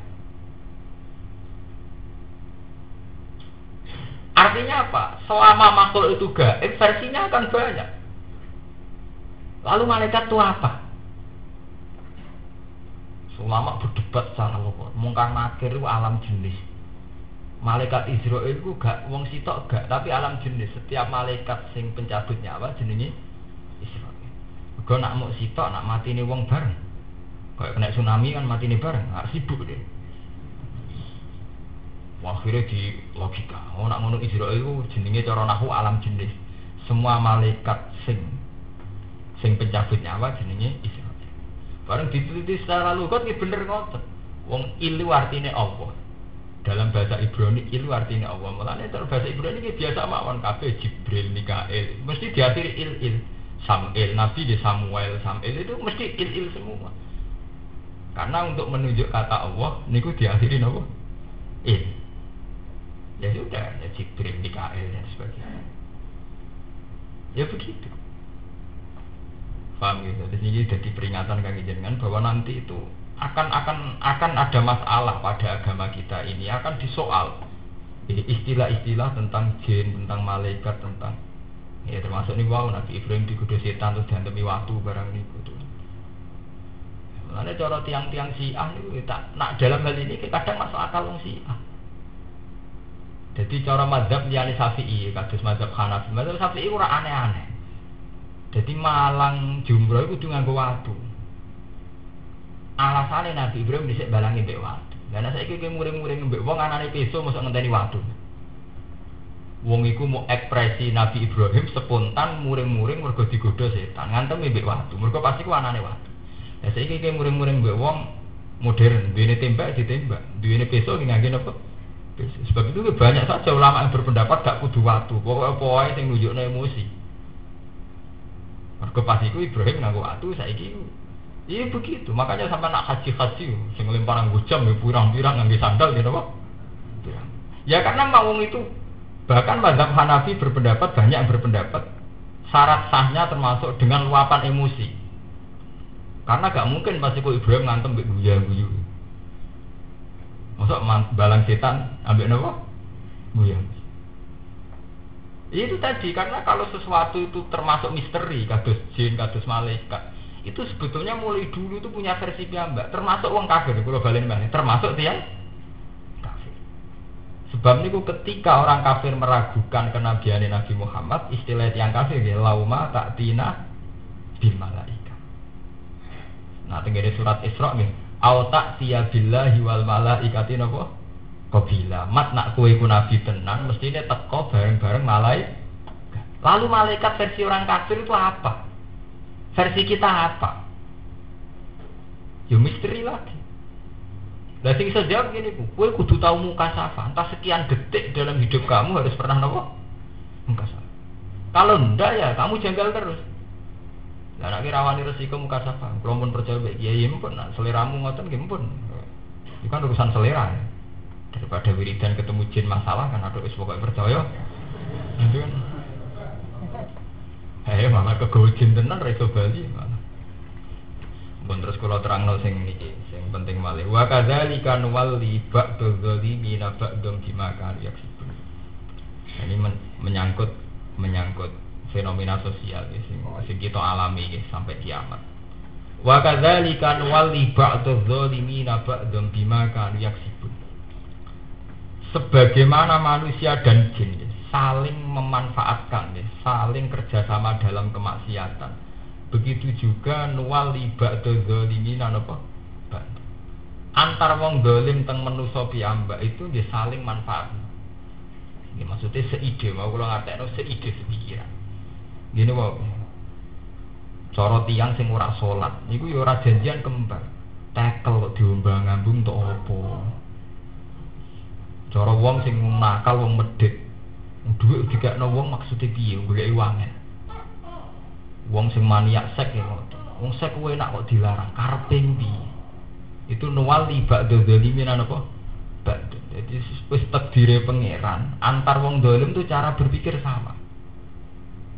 Artinya apa? Selama makhluk itu gaib, versinya akan banyak. Lalu malaikat itu apa? Ulama berdebat secara lokal. Mungkar nakir itu alam jenis. Malaikat Israel itu gak wong sitok gak, tapi alam jenis. Setiap malaikat sing pencabut nyawa jenenge Israel. Mergo nak muk sitok nak matine wong bareng. Kayak kena tsunami kan matine bareng, sibuk deh. Wah, akhirnya di logika. Oh nak ngono Israel itu jenenge cara nahwu alam jenis. Semua malaikat sing pencabut nyawa jenenge Israel. Bareng diteliti secara lugat iki bener ngoten. Wong ilu artine Allah. Dalam bahasa Ibrani ilu artinya Allah. Mulane dalam bahasa Ibrani ini biasa mawon kabeh Jibril, Mikael. Mesti diakhiri il. Samuel, Nabi di Samuel itu mesti il semua. Karena untuk menunjuk kata Allah niku diakhiri napa? Il. Ya sudah, ya Jibril, Mikael dan sebagainya. Ya begitu. Paham gitu. Jadi jadi peringatan kaki jenengan bahwa nanti itu akan ada masalah pada agama kita ini, akan disoal istilah-istilah tentang jin, tentang malaikat, tentang ya termasuk nih wow Nabi Ibrahim digoda setan terus diantemi waktu barang ini gitu. Karena Mulane cara tiang-tiang Syiah niku tak nak dalam hal ini kadang masuk akal wong Syiah. Jadi cara mazhab liyane Syafi'i, kados mazhab Hanafi. Mazhab Syafi'i ora aneh-aneh. Jadi malang jumroh iku kudu nganggo watu. Alasane Nabi Ibrahim dhisik balangi mbek watu. Lah nek saiki kowe muring-muring mbek wong anane peso mosok ngenteni watu. Wong iku mau ekspresi Nabi Ibrahim spontan muring-muring mergo digodha setan, ngantem mbek watu. Mergo pasti ku anane watu. Lah saiki kowe muring-muring mbek wong modern, duwene tembak ditembak, duwene peso ngangge napa? Sebab itu banyak saja ulama yang berpendapat gak kudu watu, pokoknya yang nunjukna emosi. Mergo pas iku Ibrahim nganggo watu saiki iya begitu. Makanya sampai nak haji sing lempar nganggo jam ya pirang-pirang nganggo sandal gitu apa? Ya karena mau itu bahkan mazhab Hanafi berpendapat banyak yang berpendapat syarat sahnya termasuk dengan luapan emosi. Karena gak mungkin pas iku Ibrahim ngantem mbek guyu-guyu. Masuk balang setan ambek napa? Buyang. Itu tadi karena kalau sesuatu itu termasuk misteri, kados jin, kados malaikat, itu sebetulnya mulai dulu itu punya versi piyambak, termasuk wong kafir, kula balen meneh, termasuk tiyang kafir. Sebab niku ketika orang kafir meragukan kenabiane Nabi Muhammad, istilah tiyang kafir nggih lauma ta'tina bil malaikat. Nah, tengene surat Isra nggih au ta'tiya billahi wal malaikati napa qabila mat nak kowe iku nabi tenan mestine teko bareng-bareng malaikat. Lalu malaikat versi orang kafir itu apa? Versi kita apa? Ya misteri lagi. Lah sing iso jawab ngene ku, kowe kudu tau muka safa. Entah sekian detik dalam hidup kamu harus pernah napa? Muka safa. Kalau ndak ya kamu janggal terus. Lah nek rawani resiko muka safa, kalau pun percaya baik kiai pun seleramu ngoten nggih pun. Itu kan urusan selera ya. Daripada wiridan ketemu jin masalah kan aduh wis pokoke percaya. Itu kan. Malah kegawa jin tenan ra iso bali malah. Mun terus kula terangno sing niki, sing penting malih. Wa kadzalika nuwalli ba'dadz zalimina ba'dhum bima kanu yaksibun. Ini menyangkut fenomena sosial sing kita alami sampai kiamat. Wa kadzalika nuwalli ba'dadz zalimina ba'dhum bima kanu yaksibun. Sebagaimana manusia dan jin saling memanfaatkan, saling kerjasama dalam kemaksiatan. Begitu juga nuwalli ba'dadz zalimina napa? Antar wong zalim teng manusa piyambak itu nggih saling manfaat. Ini maksudnya seide, mau kula ngatekno seide sepikiran. Gini wae. Cara tiyang sing ora salat, niku ya ora janjian kembar. Tekel kok diombang-ambung tok apa. Cara wong sing nakal wong medhit. Dhuwit dikekno wong maksude piye goleki wangen. Wong sing maniak sek ya ngoten. Wong sek kuwi enak kok dilarang, karepe piye? Itu nuwali ba'dadz zalimin apa? Jadi wis takdire pangeran, antar wong zalim itu cara berpikir sama.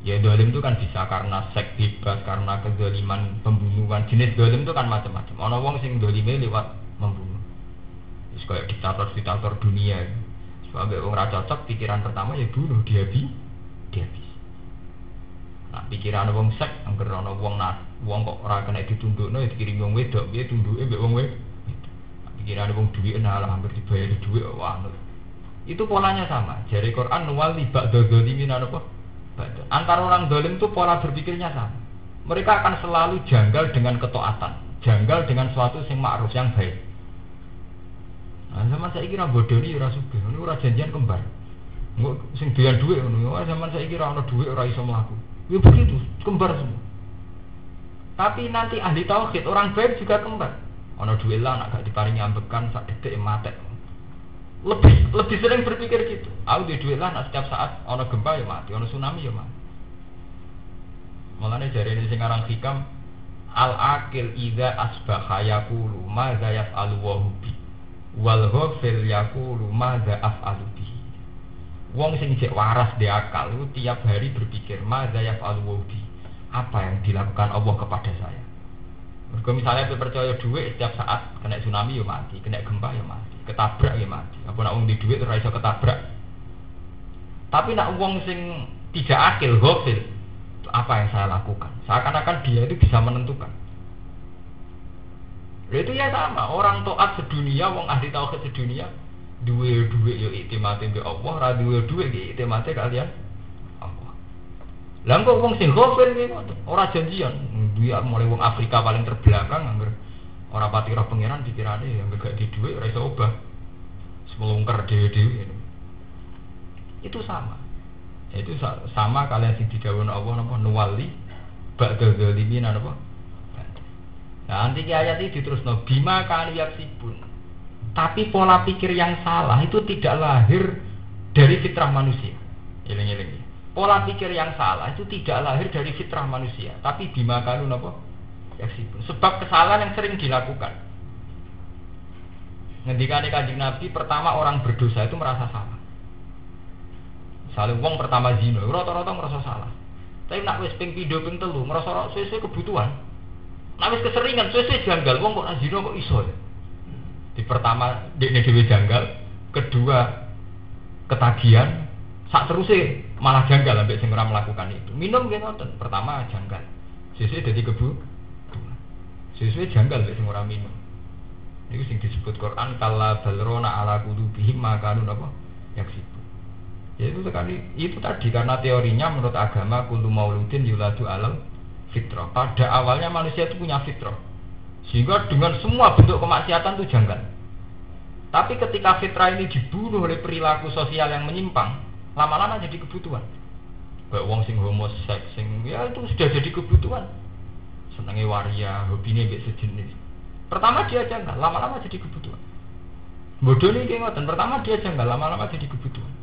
Ya zalim itu kan bisa karena seks bebas, karena kezaliman, pembunuhan. Jenis zalim itu kan macam-macam. Ana wong sing zalime lewat membunuh. Wis kayak diktator dunia. Sebab wong ra cocok pikiran pertama ya bunuh, dia habis. Nah, pikiran wong seks angger ana wong kok ora kena ditundukno ya dikirim wong wedok, piye tunduke mbek wong wedok. Pikiran wong duwe lah hampir dibayar duwe wah. Itu polanya sama. Jari Quran nuwali ba'dadz zalimin apa? Antara orang zalim itu pola berpikirnya sama. Mereka akan selalu janggal dengan ketaatan, janggal dengan suatu yang ma'ruf, yang baik. Nah, zaman saya kira bodoh ini ora sugih, ini ora janjian kembar. Engko sing doyan dhuwit ngono, zaman saya kira ana dhuwit ora iso mlaku. Ya begitu, kembar semua. Tapi nanti ahli tauhid orang baik juga kembar. Ana dhuwit lah nak gak diparingi ambekan sak detik mati. Lebih sering berpikir gitu. Aku di duit lah, nah setiap saat ono gempa ya mati, ono tsunami ya mati. Mulane jare ini sing aran hikam al-aqil idza asbaha yaqulu ma za yaf'alu wa bi wal ghafil yaqulu ma za af'alu bi. Wong sing cek waras di akal itu tiap hari berpikir ma za yaf'alu wa bi. Apa yang dilakukan Allah kepada saya? Mergo misalnya percaya duit setiap saat kena tsunami ya mati, kena gempa ya mati, ketabrak ya mati. Apa nak wong di duit ora iso ketabrak. Tapi nak wong sing tidak akil, ghafil, apa yang saya lakukan? Seakan-akan dia itu bisa menentukan. Itu ya sama, orang taat sedunia, wong ahli tauhid sedunia, duwe yo iktimate be Allah, ra duwe ki iktimate kalian Allah. Lah kok wong sing ghafil ki ora janjian, dia mulai wong Afrika paling terbelakang angger ora pati roh pangeran pikirane yang gak di duwe ora iso obah. Semulungker dhewe-dhewe. Itu sama. Itu sama kalian sing didhawuhi Allah napa nuwali ba'da zalimin napa. Nah, nanti ayat ini diterusno bima kanu yaksibun. Tapi pola pikir yang salah itu tidak lahir dari fitrah manusia. Eling-eling. Pola pikir yang salah itu tidak lahir dari fitrah manusia, tapi bima kanu napa yaksibun. Sebab kesalahan yang sering dilakukan. Ngendikane Kanjeng Nabi, pertama orang berdosa itu merasa salah. Misalnya wong pertama zina, rata-rata merasa salah. Tapi nak wis ping 2 ping 3 merasa sesuai kebutuhan. Nah wis keseringan, suwe-suwe janggal, wong kok zina kok iso ya? Di pertama dekne dhewe janggal, kedua ketagihan, sak terusé malah janggal ambek sing ora melakukan itu. Minum nggih ngoten, pertama janggal. Suwe-suwe dadi kebutuhan. Suwe-suwe janggal ambek sing ora minum. Niku sing disebut Quran kalla balrona ala qulubihim ma kanu napa yaksibu. Ya itu sekali itu tadi karena teorinya menurut agama kullu mauludin yuladu alal fitrah. Pada awalnya manusia itu punya fitrah. Sehingga dengan semua bentuk kemaksiatan itu janggal. Tapi ketika fitrah ini dibunuh oleh perilaku sosial yang menyimpang, lama-lama jadi kebutuhan. Kayak wong sing homoseks sing ya itu sudah jadi kebutuhan. Senenge waria, hobine mbek sejenis. Pertama dia janggal, lama-lama jadi kebutuhan. Bodoh nih kayak ngoten, pertama dia janggal, lama-lama jadi kebutuhan.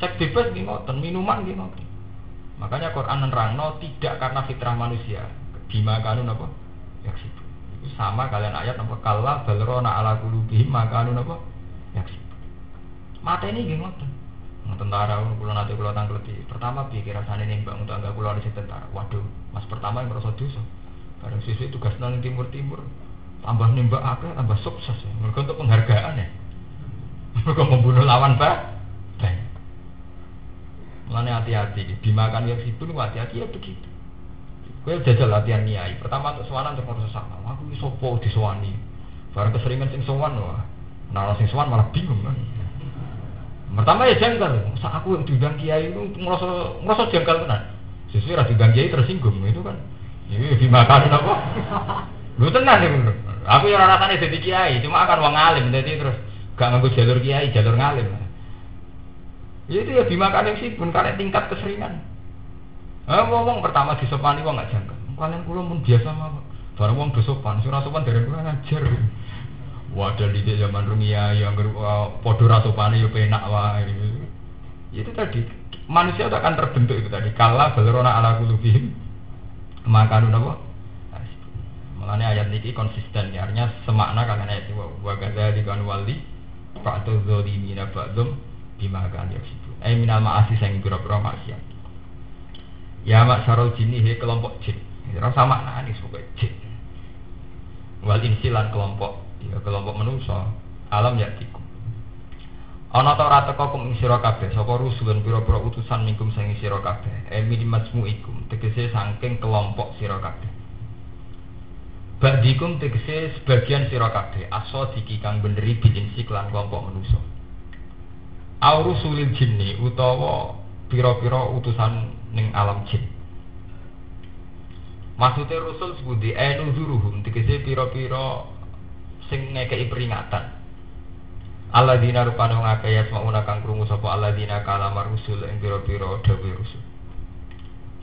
Seks bebas nggih ngoten, minuman nggih ngoten. Makanya Quran nerangno tidak karena fitrah manusia. Bima kanu napa? Yaksibu. Itu sama kalian ayat napa kalla balrona ala qulubihim makanu napa? Yaksibu. Mateni nggih ngoten. Tentara kula nate kula tangkleti. Pertama piye rasane nembak untuk anggap kula di tentara. Waduh, Mas pertama yang merasa dosa. Bareng siswi tugas nang timur-timur. Tambah nembak akeh, tambah sukses. Mergo untuk penghargaan ya. Mergo membunuh lawan banyak. Mulane hati-hati, dimakan yang sipun hati-hati ya begitu. Kowe jajal latihan niai. Pertama untuk sowanan untuk merasa sama. Aku iki sapa disowani. Bareng keseringan sing sowan wah. Nah, sing sowan malah bingung kan. Pertama ya janggal. Sak aku yang diundang kiai itu ngerasa janggal tenan. Sesuai ra diundang kiai tersinggung itu kan. Iki dimakan apa? Lu tenan niku. Aku ya ora rasane dadi kiai, cuma akan wong alim dadi terus gak nganggo jalur kiai, jalur ngalim. Ya itu ya dimakan yang sipun karena tingkat keseringan. Wong pertama disopani wong gak janggal. Kalian kula mun biasa mawon. Bareng wong dosopan, ora sopan dereng kurang ajar. Wadah di zaman Rumia yang padha ra sopane yo penak wae. Itu tadi manusia itu akan terbentuk itu tadi. Kala balrona ala qulubihim maka napa? Mulane ayat niki konsisten ya, artinya semakna kalian ayat iki wa kadzalika wali fa'tu dzalimina ba'dhum bima kan yaksibu. Minal ma'asi sing pira-pira maksiat. Ya mak sarul jinni he kelompok jin. Ora sama maknane pokoke jin. Wal insilan kelompok, ya kelompok manusa alam yatiku. Ana ta ora teka kum ing sira kabeh sapa rusulun pira-pira utusan mingkum sing sira kabeh min majmu'ikum tegese saking kelompok sira kabeh ba'dikum tegese sebagian sira kabeh aso diki kang beneri bilinsi kelan kelompok manusa au rusulil jinni utawa pira-pira utusan ning alam jin. Maksudnya rusul sebuti nuzuruhum tegese pira-pira sing ngekeki peringatan. Alladzina rupane wong akeh yasmauna kang krungu sapa alladzina kalamar rusul ing pira-pira dawuh rusul.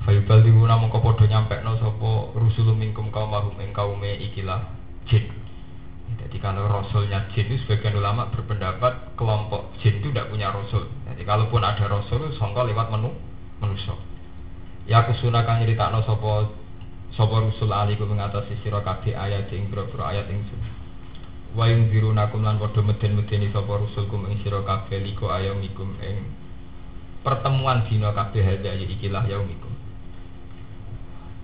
Fayubal diuna mongko padha nyampekno sapa rusul mingkum kaum mahum ing kaume ikilah jin. Jadi kalau rasulnya jin itu sebagian ulama berpendapat kelompok jin itu tidak punya rasul. Jadi kalaupun ada rasul sangka lewat manusia. Ya kusuna kang nyritakno sapa rusul aliku mengatasi sira kabeh ayat ing pira-pira ayat ingsun. Wa yunzirunakum lan padha meden-medeni sapa rusulkum ing sira kabeh liko ayamikum ing pertemuan dina kabeh hadza ikilah yaumikum.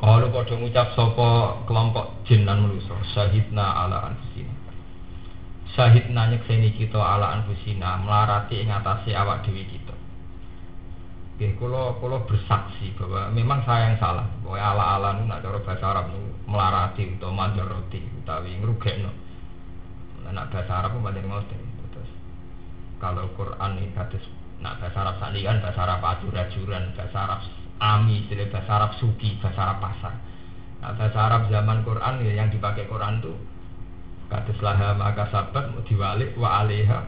Kalau padha ngucap sapa kelompok jin lan manusa syahidna ala anfusina. Syahidna nyekseni kita ala anfusina melarati ing atase awak dhewe kita. Nggih kula bersaksi bahwa memang saya yang salah. Bahwa ala-ala nu nak cara bahasa Arab nu melarati utawa mandoroti utawi ngrugekno. Nek bahasa Arab pancen ngoten. Terus kalau Quran iki kados nek bahasa Arab sakniki kan bahasa Arab ajur-ajuran, bahasa Arab ami, istilah bahasa Arab suki, bahasa Arab pasar. Nah, bahasa Arab zaman Quran ya yang dipakai Quran itu kados laha maka sabat diwalik wa alaiha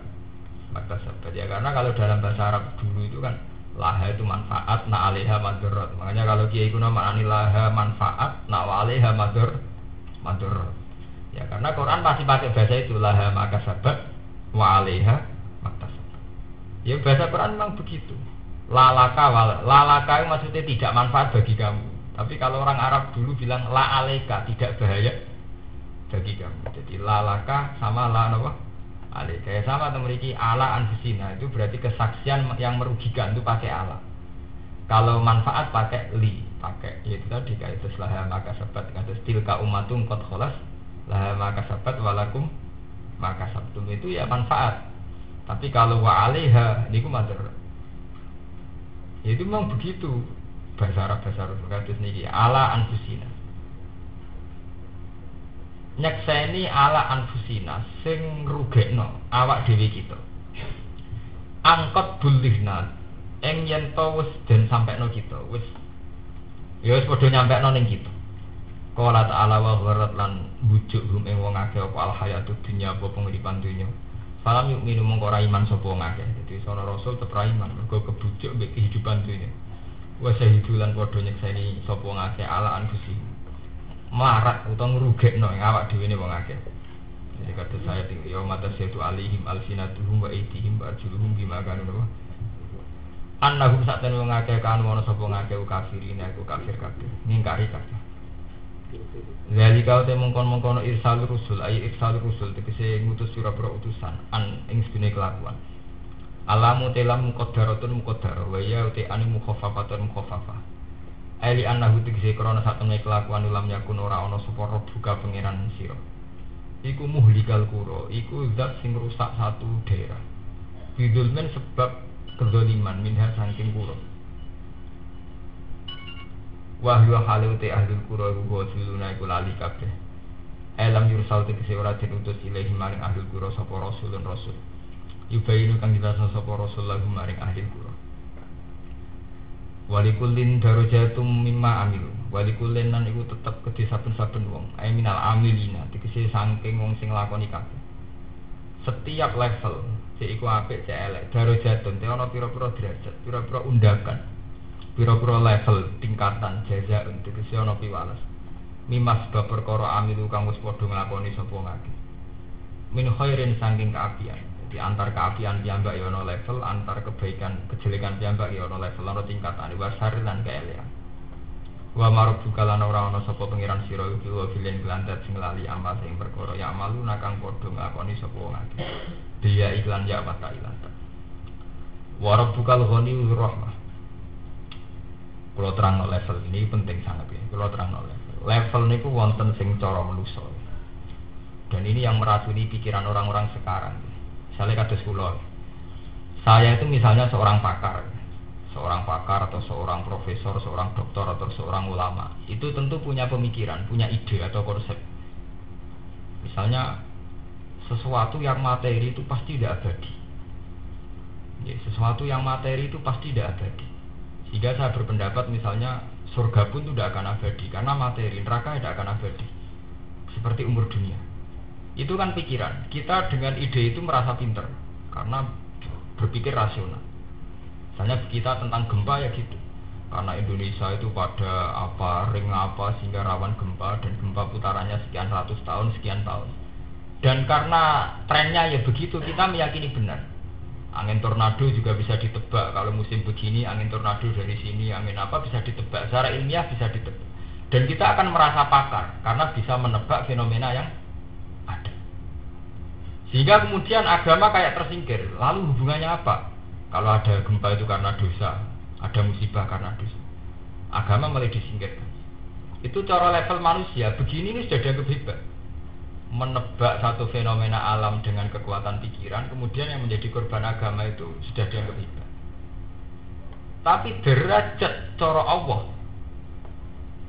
maka sabat ya, karena kalau dalam bahasa Arab dulu itu kan laha itu manfaat, na alaiha madharat. Makanya kalau kiai kuno maknani laha manfaat, na wa alaiha madharat. Ya karena Quran pasti pakai bahasa itu laha maka sabat wa alaiha maka sabat. Ya bahasa Quran memang begitu. Lalaka itu maksudnya tidak manfaat bagi kamu. Tapi kalau orang Arab dulu bilang la alaika, tidak bahaya bagi kamu. Jadi lalaka sama la apa? Alaika. Ya sama memiliki ala anfusina, itu berarti kesaksian yang merugikan itu pakai ala. Kalau manfaat pakai li, pakai itu tadi kayak itu laha maka sabat, kados tilka ummatum qad khalas laha maka sabat walakum maka sabtum, itu ya manfaat. Tapi kalau wa alaiha niku madharat. Ya itu memang begitu bahasa Arab kados niki ala anfusina. Nyekseni ala anfusina sing rugekno awak dhewe kita. Angkot bulihna ing yen to wis den sampekno kita, wis ya wis padha nyampekno ning kita. Qala ta'ala wa gharat lan bujuk rum ing wong akeh apa al hayatud dunya apa penguripan dunya. Falam yuk minum mongko ora iman sapa wong akeh. Dadi sono rasul tetep ora iman mergo kebujuk mbek kehidupan dunya. Wa syahidulan padha nyekseni sapa wong akeh ala anfusi. Marat utawa ngrugekno ing awak dhewe ne wong akeh. Jadi kata saya tinggi ya mata syaitu alihim alsinatuhum wa aitihim wa arjuluhum bima kanu wa annahum sa'tan wong akeh kan ana sapa ngakeh kafirin aku kafir kabeh ngingkari kabeh. Lali kau te mongkon-mongkon irsal rusul tegese ngutus pira-pira utusan an ing sedune kelakuan. Alamu telam muqaddaratun muqaddar wa ya te anu mukhaffafatun mukhaffafah. Ali annahu tegese krana satune kelakuan ulam yakun ora ana sapa buka pangeran sira. Iku muhlikal qura, iku zat sing rusak satu daerah. Bidulmen sebab kezaliman minha saking qura. Wahyu halu te ahli qura iku gojuluna iku lali kabeh. Alam yursal tegese ora diutus ilahi maring ahli qura sapa rasulun rasul. Yubayinu kang dilaksana sapa rasul lagu maring ahli qura. Walikullin darajatum mimma amilu. Walikullin nan iku tetep kedhe saben-saben wong. Ai minal amilina tegese saking wong sing lakoni kabeh. Setiap level sik iku apik cek elek. Darajatun te ana pira-pira derajat, pira-pira undakan. Pira-pira level tingkatan jaza untuk tegese ana piwales. Mimas bab perkara amilu kang wis padha nglakoni sapa ngake. Min khairin saking kaapian. Di antar keapian piyambak ya ana level, antar kebaikan kejelekan piyambak ya ana level, ana tingkatan wasar lan keelean. Wa marbuka lan ora ana sapa pangeran sira iki wa filen glandat sing lali amal sing perkara ya amalu nakang padha nglakoni sapa wong akeh. Dia iklan ya wa ta'ala. Wa rabbukal ghaniyur rahmah. Kalau terang level ini penting sangat ya. Kalau terang level niku wonten sing cara manusa. Dan ini yang meracuni pikiran orang-orang sekarang. Misalnya kados kula. Saya itu misalnya seorang pakar atau seorang profesor, seorang doktor atau seorang ulama. Itu tentu punya pemikiran, punya ide atau konsep. Misalnya sesuatu yang materi itu pasti tidak abadi. Ya, sesuatu yang materi itu pasti tidak abadi. Sehingga saya berpendapat misalnya surga pun tidak akan abadi karena materi, neraka tidak akan abadi. Seperti umur dunia. Itu kan pikiran. Kita dengan ide itu merasa pinter karena berpikir rasional. Misalnya kita tentang gempa ya gitu. Karena Indonesia itu pada ring apa sehingga rawan gempa dan gempa putarannya sekian ratus tahun, sekian tahun. Dan karena trennya ya begitu, kita meyakini benar. Angin tornado juga bisa ditebak. Kalau musim begini angin tornado dari sini, angin apa bisa ditebak. Secara ilmiah bisa ditebak. Dan kita akan merasa pakar karena bisa menebak fenomena yang ada. Sehingga kemudian agama kayak tersingkir. Lalu hubungannya apa? Kalau ada gempa itu karena dosa, ada musibah karena dosa, agama mulai disingkirkan. Itu cara level manusia. Begini ini sudah dianggap hebat. Menebak satu fenomena alam dengan kekuatan pikiran, kemudian yang menjadi korban agama itu sudah dianggap hebat. Tapi derajat cara Allah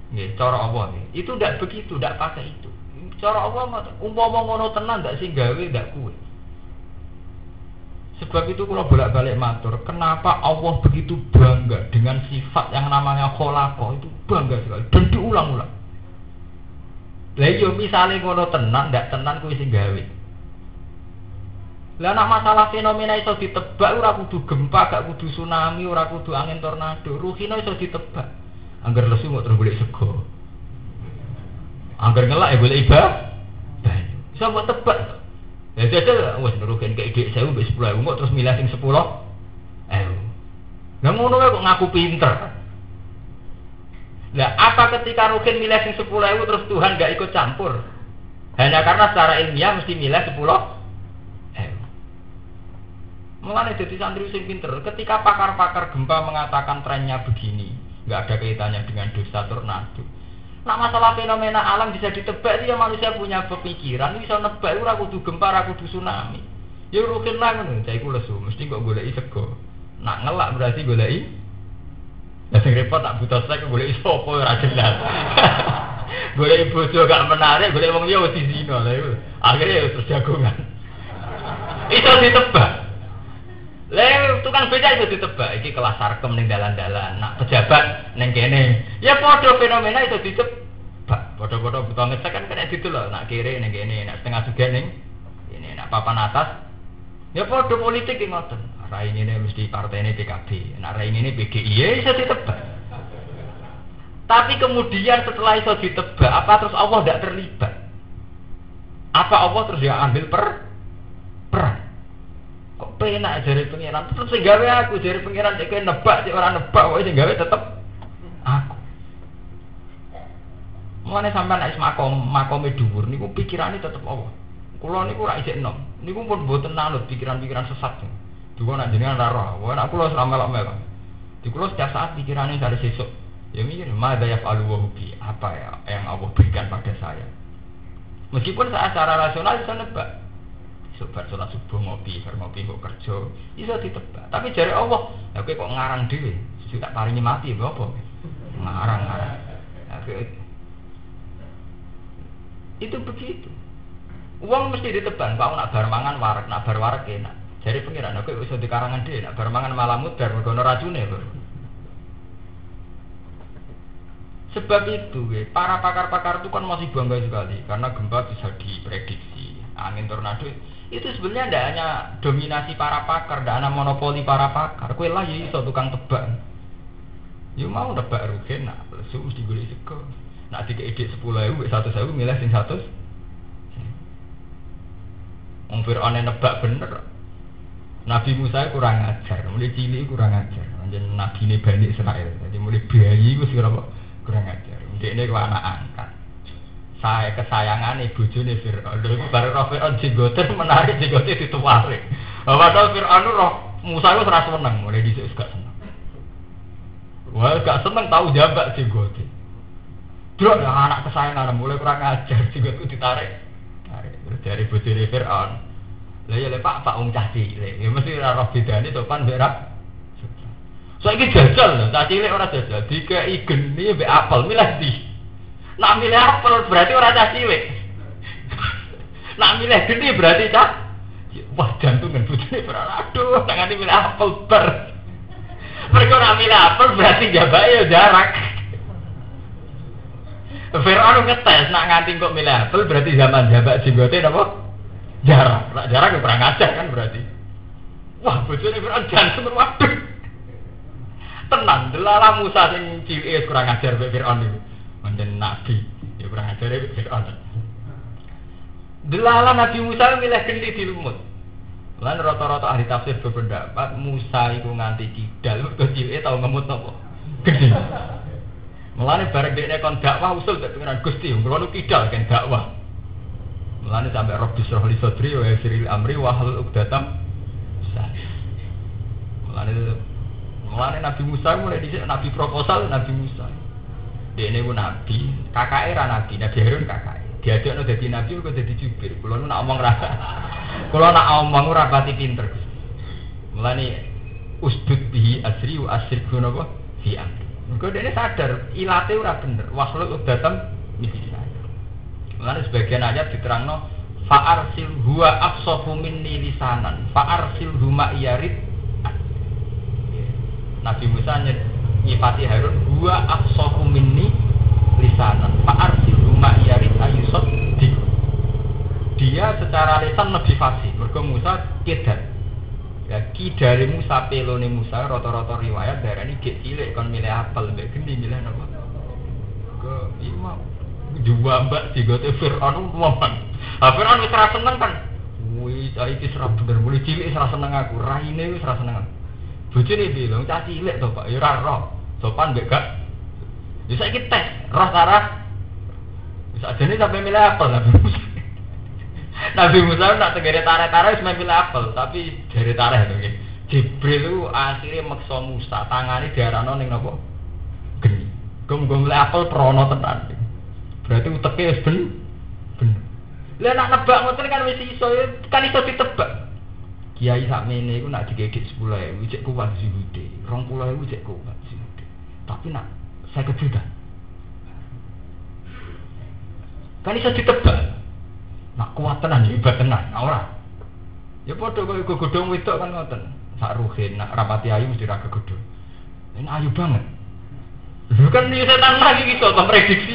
Nggih, cara Allah nggih. Itu ndak begitu, ndak pakai itu. Cara Allah umpama ngono tenan ndak sing gawe ndak kuwe. Sebab itu kalau bolak-balik matur, kenapa Allah begitu bangga dengan sifat yang namanya kholaqa, itu bangga sekali dan diulang-ulang. Lah yo misale ngono tenan, ndak tenan kuwi sing gawe. Lah nek masalah fenomena iso ditebak ora kudu gempa, gak kudu tsunami, ora kudu angin tornado, ruhine iso ditebak. Angger lesu mau terus golek sego. Angger ngelak ya golek ibadah. Iso mbok tebak. Ya jajal wis nurukin ke ide 1000 mbek 10.000 kok terus milih sing 10.000. Lah ngono kok ngaku pinter. Lah apa ketika Rukin milih sing 10.000 terus Tuhan gak ikut campur? Hanya karena secara ilmiah mesti milih 10.000. Mulane dadi santri sing pinter, ketika pakar-pakar gempa mengatakan trennya begini, enggak ada kaitannya dengan dosa tornado. Nah masalah fenomena alam bisa ditebak, ya manusia punya pemikiran, bisa nebak ora kudu gempa, ora kudu tsunami. Ya Rukin lah ngono, cah iku lesu, mesti kok goleki sego. Nak ngelak berarti goleki. Lah sing repot tak butuh sek goleki sapa ora jelas. Goleki bojo gak menarik, goleki wong liya wis zina lha iku. Akhire terus jagongan. Iso ditebak. Lah tukang beca iso ditebak, iki kelas sarkem ning dalan-dalan, nak pejabat ning kene. Ya padha fenomena iso ditebak. Padha-padha butuh ngecek kan kena ditulok, nak kiri ning kene, nak setengah juga ning ini, nak papan atas. Ya padha politik ki ngoten. Rai ngene mesti partene PKB, nak rai ngene PDI, ya iso ditebak. Tapi kemudian setelah iso ditebak, apa terus Allah tidak terlibat? Apa Allah terus dia ambil peran? Kok penak jare pengiran terus sing gawe aku jare pengiran cek nebak cek ora nebak wae sing gawe tetep aku. Mulane sampean nek makome dhuwur niku pikirane tetep Allah. Kula niku ora isih enom. Niku pun mboten nanut pikiran-pikiran sesat. Dua nak jenengan ora roh. Wah nek kula ora melok-melok. Di kula setiap saat pikirane dari sesuk. Ya mikir, "Madza yaf'alu wa bi?" Apa ya yang Allah berikan pada saya? Meskipun saya secara rasional bisa nebak. Sobat sholat subuh ngopi kok kerja, bisa ditebak. Tapi jare Allah, ya kowe kok ngarang dhewe, sesuk tak paringi mati lho apa? Ngarang. Itu begitu. Uang mesti ditebang, Pak nak bar mangan warak, nak bar warak enak. Jare pengiran kowe iso dikarangan dhewe, nak bar mangan malah mudar mergo ana racune lho. Sebab itu, para pakar-pakar itu kan masih bangga sekali karena gempa bisa diprediksi, angin tornado. Itu sebenarnya tidak hanya dominasi para pakar, tidak hanya monopoli para pakar. Kue lah ya iso tukang tebak. Ya mau tebak Rugen, nak lesu mesti golek sego. Nak dikek ide 10.000, 100.000 milih sing 100. Wong Fir'aun nebak bener. Nabi Musa kurang ajar, mulai cilik kurang ajar. Anjen nabine Bani Israil. Jadi mulai bayi wis kurang ajar. Ndekne ku anak angkat. Saya kesayangan bojone Fir'aun. Lha iku bare Fir'aun jenggote menarik jenggote dituware. Padahal Fir'aun roh Musa wis ora seneng, mulai dhisik gak seneng. Wah, gak seneng tahu jambak jenggote. Drok anak kesayangan mulai kurang ajar jenggotku ditarik. Tarik terus dari bojone Fir'aun. Lah ya le Pak wong cah cilik. Ya mesti ora roh bedane sopan mbek ra. Saiki jajal lho, cah cilik ora jajal. Dikeki geni mbek apel milih ndi? Nak milih apel berarti orang cah cilik. Nak milih gede berarti cah. Wah jantungan bujune ora aduh, tak nganti milih apel ber. Mergo nak milih apel berarti jabake jarak. Fir'aun ngetes nak nganti kok milih apel berarti zaman jabak jenggote napa? Jarak. Nak jarak kurang ajar kan berarti. Wah bojone Fir'aun jantung waduh. Tenang, delala Musa sing cilik kurang ajar mbek Fir'aun iki. Manten nabi, ya kurang ajar ya Fir'aun. Delala Nabi Musa milih geni di lumut. Lan rata-rata ahli tafsir berpendapat Musa iku nganti kidal kecilke tau ngemut napa? Geni. Mulane bareng dekne kon dakwah usul tek pengiran Gusti, kula nu kidal kan dakwah. Mulane sampai Rabbi syrah li sadri wa yassir li amri wa hlul 'uqdatam. Mulane Nabi Musa mulai dhisik nabi proposal Nabi Musa. Dene ku nabi, kakake ra nabi, Nabi Harun kakake. Diajakno dadi nabi kok dadi jubir. Kula nu nak omong ra. Kula nak omong ora pati pinter, Gusti. Mulane usdud bihi asri wa asrikhu napa fi amri. Mergo dene sadar ilate ora bener. Wahlul uqdatam min lisani. Mulane sebagian ayat diterangno fa'arsil huwa afsahu minni lisanan. Fa'arsil huma yarid. Nabi Musa nyifati Harun huwa afsahu minni lisanan. Fa'arsil huma yarid ayusad. Dia secara lisan lebih fasih. Mergo Musa kedan. Ya kidare Musa pelone Musa rata-rata riwayat darani gek cilik kon milih apel mbek geni milih napa. Ke imam dua mbak digote Firaun waman. Ah Firaun wis ra seneng kan. Wis saiki ora bener mulai cilik ora seneng aku, raine wis ora seneng. Bojone bilang cah cilik to Pak, ya ora roh. Sopan mbek gak. Ya saiki tes, roh sarah. Wis ajene sampe milih apel Nabi Musa. Nabi Musa nak tegere tarik-tarik wis milih apel, tapi dari tarik to nggih. Jibril itu akhirnya maksa Musa, tangane diarano ning napa? Geni. Gom-gom milih apel prono tenan. Berarti uteke wis bener. Lah nak nebak ngoten kan wis iso ditebak. Kiai sakmene iku nak digegit 10.000 cek kuat zuhude, 20.000 cek kuat zuhude. Tapi nak 50 juta. Kan iso ditebak. Nak kuat tenan hebat tenan, ora. Ya padha koyo godhong wedok kan ngoten. Sak ruhin nak rapati ayu mesti ra kegodhong. Ini ayu banget. Lho kan iki setan lagi gitu prediksi.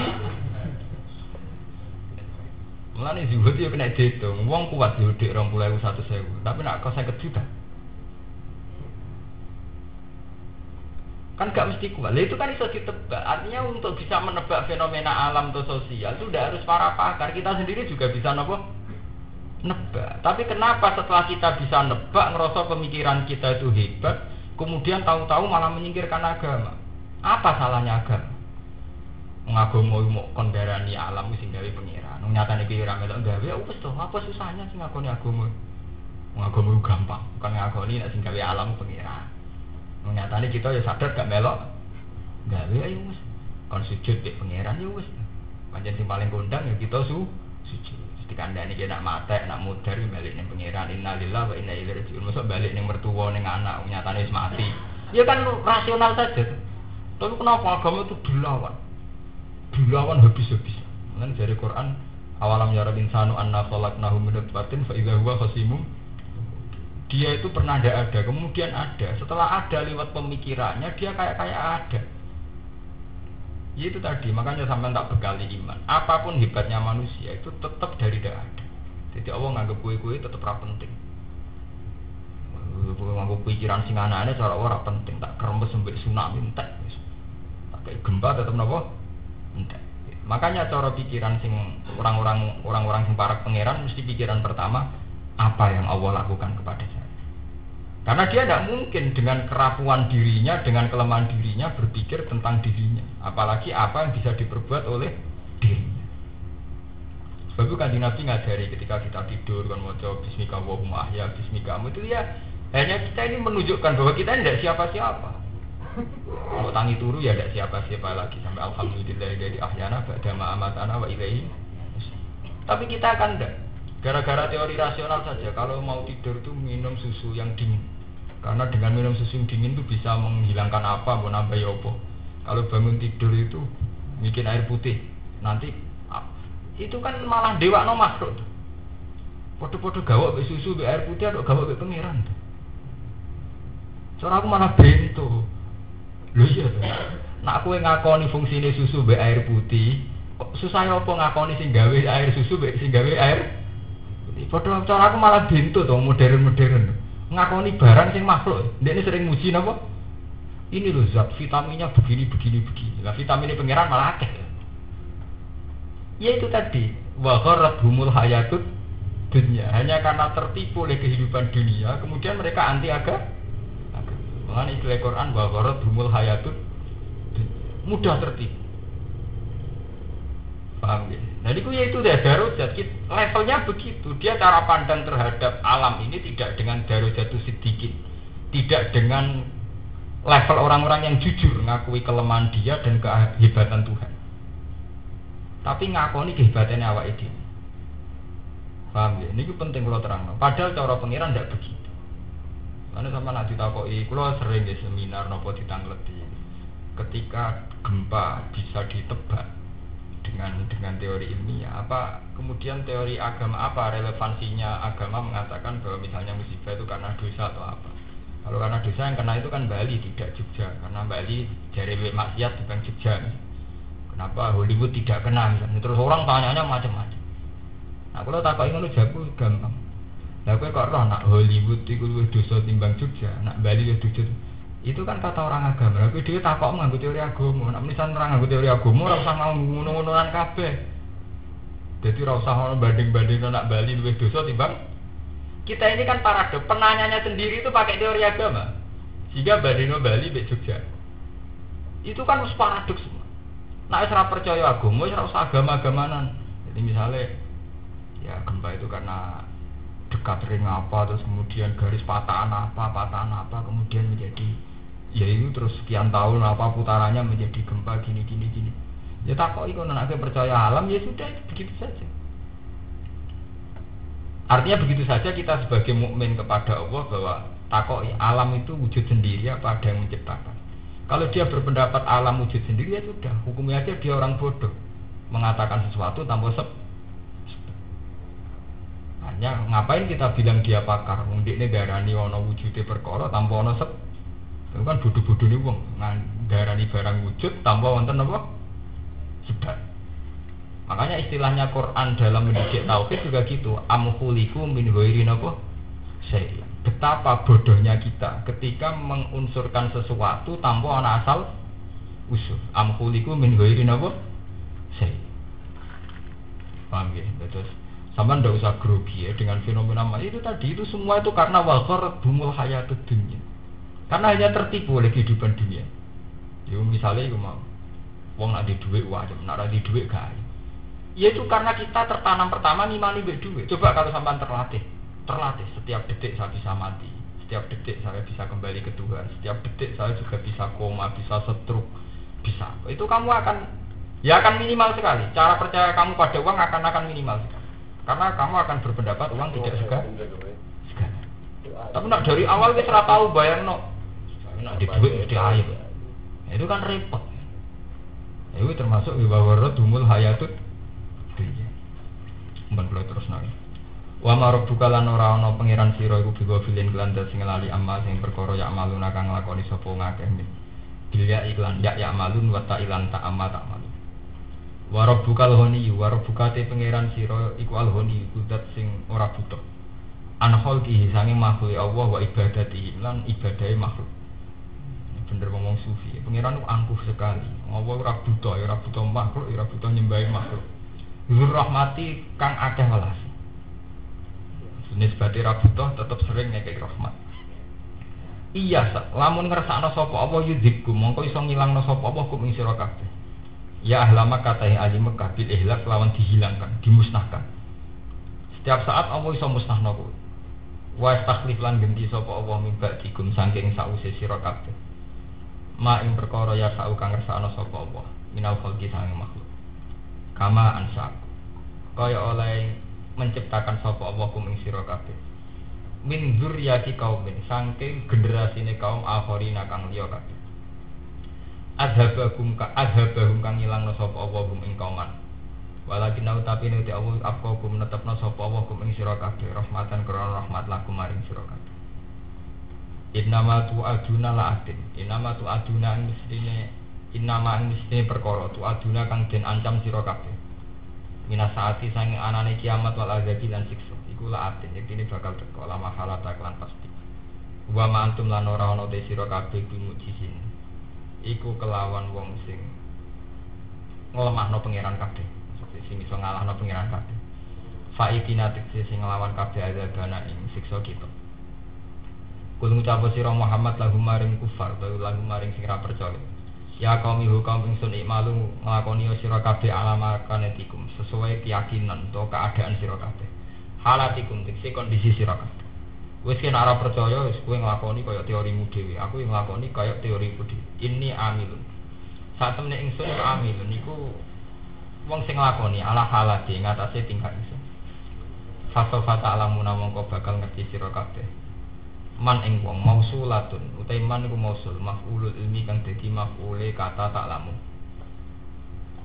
Mulane zuhud yo kena diitung. Wong kuat zuhud 20.000 100.000, tapi nak kok 50 juta. Kan gak mesti kuat. Lah itu kan iso ditebak. Artinya untuk bisa menebak fenomena alam atau sosial itu udah harus para pakar. Kita sendiri juga bisa nebak. Tapi kenapa setelah kita bisa nebak, ngerasa pemikiran kita itu hebat, kemudian tahu-tahu malah menyingkirkan agama? Apa salahnya agama? Ngagama mau kondarani alam sing gawe pengiran. Nyatane iki ora melok gawe, wis to, apa susahnya sing ngakoni agama? Ngagama gampang, bukan ngakoni nek sing gawe alam pengiran. Nyatane kita ya sadar gak melok gawe ayo wis kon sujud nek pangeran ya wis pancen sing paling kondang ya kita sujud dikandani ki nak matek nak mudhar balik ning pangeran innalillahi wa inna ilaihi raji'un mosok balik ning mertua ning anak nyatane wis mati ya kan rasional saja tapi kenapa agama itu dilawan habis-habis kan dari Quran awalam yarul insanu anna khalaqnahu min nutfatin fa idza huwa khasimun. Dia itu pernah tidak ada, kemudian ada. Setelah ada lewat pemikirannya, dia kayak ada. Ya itu tadi, makanya sampai tak bekali iman. Apapun hebatnya manusia itu tetap dari tidak ada. Jadi Allah nganggep kue-kue tetap ra penting. Nganggep pikiran sing anane cara ora penting, tak kremes sampai tsunami entek. Tak kayak gempa tetap napa? Entek. Makanya cara pikiran sing orang-orang sing para pangeran mesti pikiran pertama apa yang Allah lakukan kepada saya. Karena dia tidak mungkin dengan kerapuan dirinya, dengan kelemahan dirinya berpikir tentang dirinya. Apalagi apa yang bisa diperbuat oleh dirinya. Sebab itu Kanjeng Nabi ngajari ketika kita tidur kan maca bismika Allahumma ahya bismikamu itu ya hanya kita ini menunjukkan bahwa kita tidak siapa-siapa. Kalau tangi turu ya tidak siapa-siapa lagi sampai alhamdulillah dari ahyana ba'da ma amatana wa ilaihi. Tapi kita akan tidak. Gara-gara teori rasional saja, kalau mau tidur itu minum susu yang dingin. Karena dengan minum susu yang dingin itu bisa menghilangkan apa, mau nambah ya apa. Kalau bangun tidur itu bikin air putih, nanti itu kan malah dewa no makhluk. Podo-podo gawak be susu be air putih, atau gawak be pangeran. Cara aku malah bento. Lho iya, nak aku ngakoni fungsine susu be air putih, kok susah apa ngakoni sing gawe air susu be sing gawe air. Padahal cara aku malah bintu tuh modern-modern ngakoni barang sing makhluk. Dia ini sering muji napa? Ini loh zat vitaminnya begini. Lah vitaminnya pangeran malah akeh. Ya itu tadi wa gharrathumul hayatud dunya. Hanya karena tertipu oleh kehidupan dunia, kemudian mereka anti agama. Mengenai istilah Quran wa gharrathumul hayatud mudah tertipu. Paham ya? Jadi itu darajat levelnya begitu. Dia cara pandang terhadap alam ini tidak dengan darajat sedikit, tidak dengan level orang-orang yang jujur ngakui kelemahan dia dan kehebatan Tuhan. Tapi ngakoni kehebatannya awake dhewe. Paham ya? Ini penting kalau terang. Padahal cara pengiran tidak begitu. Karena sama nak ditakoki, kula sering di seminar nopo ditangleti. ketika gempa bisa ditebak dengan teori ilmiah, apa kemudian teori agama, apa relevansinya agama mengatakan bahwa misalnya musibah itu karena dosa atau apa? Kalau karena dosa yang kena itu kan Bali, tidak Jogja, karena Bali jari maksiat bukan Jogja. Kenapa Hollywood tidak kena misalnya? Terus orang tanyanya macam-macam. Nah kalau takut ngono jago gampang. Lah kowe kok roh nak Hollywood iku luwih dosa timbang Jogja, nak Bali luwih dosa. Itu kan kata orang agama. Tapi dia takok nganggo teori agama. Nak menisan orang nganggo teori agama ora usah mau ngono-ngonoan kabeh. Jadi ora usah ono banding-bandingno nak Bali luwih dosa timbang. Kita ini kan paradok, penanyanya sendiri itu pakai teori agama. Sehingga bandingno Bali mbek Jogja. Itu kan harus paradoks semua. Nak ora percaya agama, ora usah agama-agamanan. Jadi misalnya ya gempa itu karena dekat ring apa, terus kemudian garis patahan apa, kemudian menjadi ya itu terus sekian tahun apa putarannya menjadi gempa gini. Ya takok iku nek percaya alam ya sudah begitu saja. Artinya begitu saja kita sebagai mukmin kepada Allah bahwa takok alam itu wujud sendiri apa ada yang menciptakan. Kalau dia berpendapat alam wujud sendiri ya sudah, hukumnya aja dia orang bodoh mengatakan sesuatu tanpa hanya ngapain kita bilang dia pakar? Mungkin ini darani ono wujudnya perkara tanpa ono itu kan bodoh-bodoh nih wong. Darani barang wujud tanpa wonten apa? Sebab. Makanya istilahnya Quran dalam mendidik tauhid juga gitu. Am khuliqu min ghairin apa? Syai'. Betapa bodohnya kita ketika mengunsurkan sesuatu tanpa ana asal usul. Am khuliqu min ghairin apa? Syai'. Paham ya? Terus sampai tidak usah grogi ya dengan fenomena itu tadi, itu semua itu karena waghar bumul hayatud dunya, karena hanya tertipu oleh kehidupan dunia. Ya misalnya itu mau wong nak di duit wajib, nak di duit gak. Ya itu karena kita tertanam pertama ngimani mbek duit. Coba kalau sampean terlatih setiap detik saya bisa mati, setiap detik saya bisa kembali ke Tuhan, setiap detik saya juga bisa koma, bisa stroke, bisa. Itu kamu akan minimal sekali. Cara percaya kamu pada uang akan minimal sekali. Karena kamu akan berpendapat uang tidak segala. Tapi nak dari awal wis ora tau bayarno. Nak di duit mesti aib. Itu kan repot. Itu termasuk wibawarat dumul hayatut dunya. Mbon kula terus nang. Wa marabbuka lan ora ana pangeran sira iku biwa filin kelanda sing lali amal sing perkara ya amaluna kang nglakoni sapa ngakeh. Bilya iklan ya amalun wa ta ilan ta amal ta amal. Warabbuka al-ghani warabbuka te pangeran sira iku al-ghani iku zat sing ora butuh. An khalqihi sange makhluk Allah wa ibadatihi lan ibadahe makhluk. Bener ngomong sufi, pangeran ku angkuh sekali. Allah ora butuh, ora butuh makhluk, ora butuh nyembahi makhluk. Zur rahmati kang akeh welas. Nisbate ra butuh tetep sering ngekek rahmat. Iya, lamun ngersakno sapa apa yudhibku, mongko iso ngilangno sapa apa kum ing sira kabeh. Ya ahlama kata yang ahli Mekah bil ihlak lawan dihilangkan, dimusnahkan. Setiap saat Allah iso musnahno kuwi. Wa takhlif lan ganti sapa Allah min ba'dikum saking sause sira kabeh. Ma ing perkara ya sau kang ngersakno sapa Allah minal khalqi sange makhluk. Kama ansa. Kaya oleh menciptakan sapa Allah kum ing sira kabeh. Min dzurriyyati qaumin saking generasine kaum akhirina kang liya kabeh. Adhabahum kang ilangna sapa Allah hum ing kauman. Walakin tapi nek Allah afqakum netepna sapa Allah hum ing sira kabeh rahmatan krana rahmat lakum maring sira kabeh. Innama tu'aduna la'atin. Innama tu'aduna mestine perkara tu'aduna kang den ancam sira kabeh. Minas saati sange anane kiamat wal azabi lan siksa. Iku la'atin yektine bakal teko lama halata lan pasti. Wa ma antum lan ora ana te sira kabeh bimujisin. Iku kelawan wong sing nglemahno pangeran kabeh, sing iso ngalahno pangeran kabeh. Faidina tekse sing nglawan kabeh azabana ing siksa kita. Kul ngucap sira Muhammad lahum maring kufar, lahum maring sing ra percaya. Ya kaum ingsun ikmalu nglakoni sira kabeh alama kanetikum sesuai keyakinan atau keadaan sira kabeh. Halatikum tekse kondisi sira kabeh. Wis kena ora percaya wis kowe nglakoni kaya teorimu dhewe. Aku yang nglakoni kaya teoriku dhewe. Ini amilun. Sak temene ingsun amilun niku wong sing nglakoni ala halati ngatasé tingkah ingsun. Fasofa ta'lamuna mongko bakal ngerti sira kabeh. Man ing wong mausulatun utai man iku mausul maf'ulul ilmi kang dadi maf'ule kata taklamu.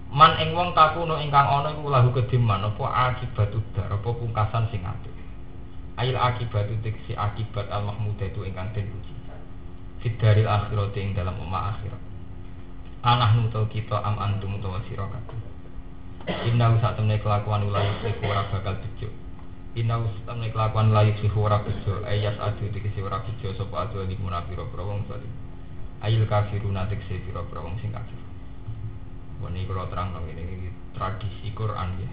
Man ing wong takuno ingkang ana iku lahu kediman apa akibatu dar apa pungkasan sing apik. Ail akibatu tiksi akibat al mahmudah itu ingkang den puji. Fidaril akhirat ing dalam umma akhirat. Anah nuto kita am antum utawa sira kabeh. Inna sak temne kelakuan ulai iku ora bakal bejo. Inna sak temne kelakuan ulai iku ora bejo. Ayas adu dikisi ora bejo sapa adu di munafiro wong salim. Ail kafiruna tiksi pira wong sing kafir. Wani kula terang ini tradisi Quran ya.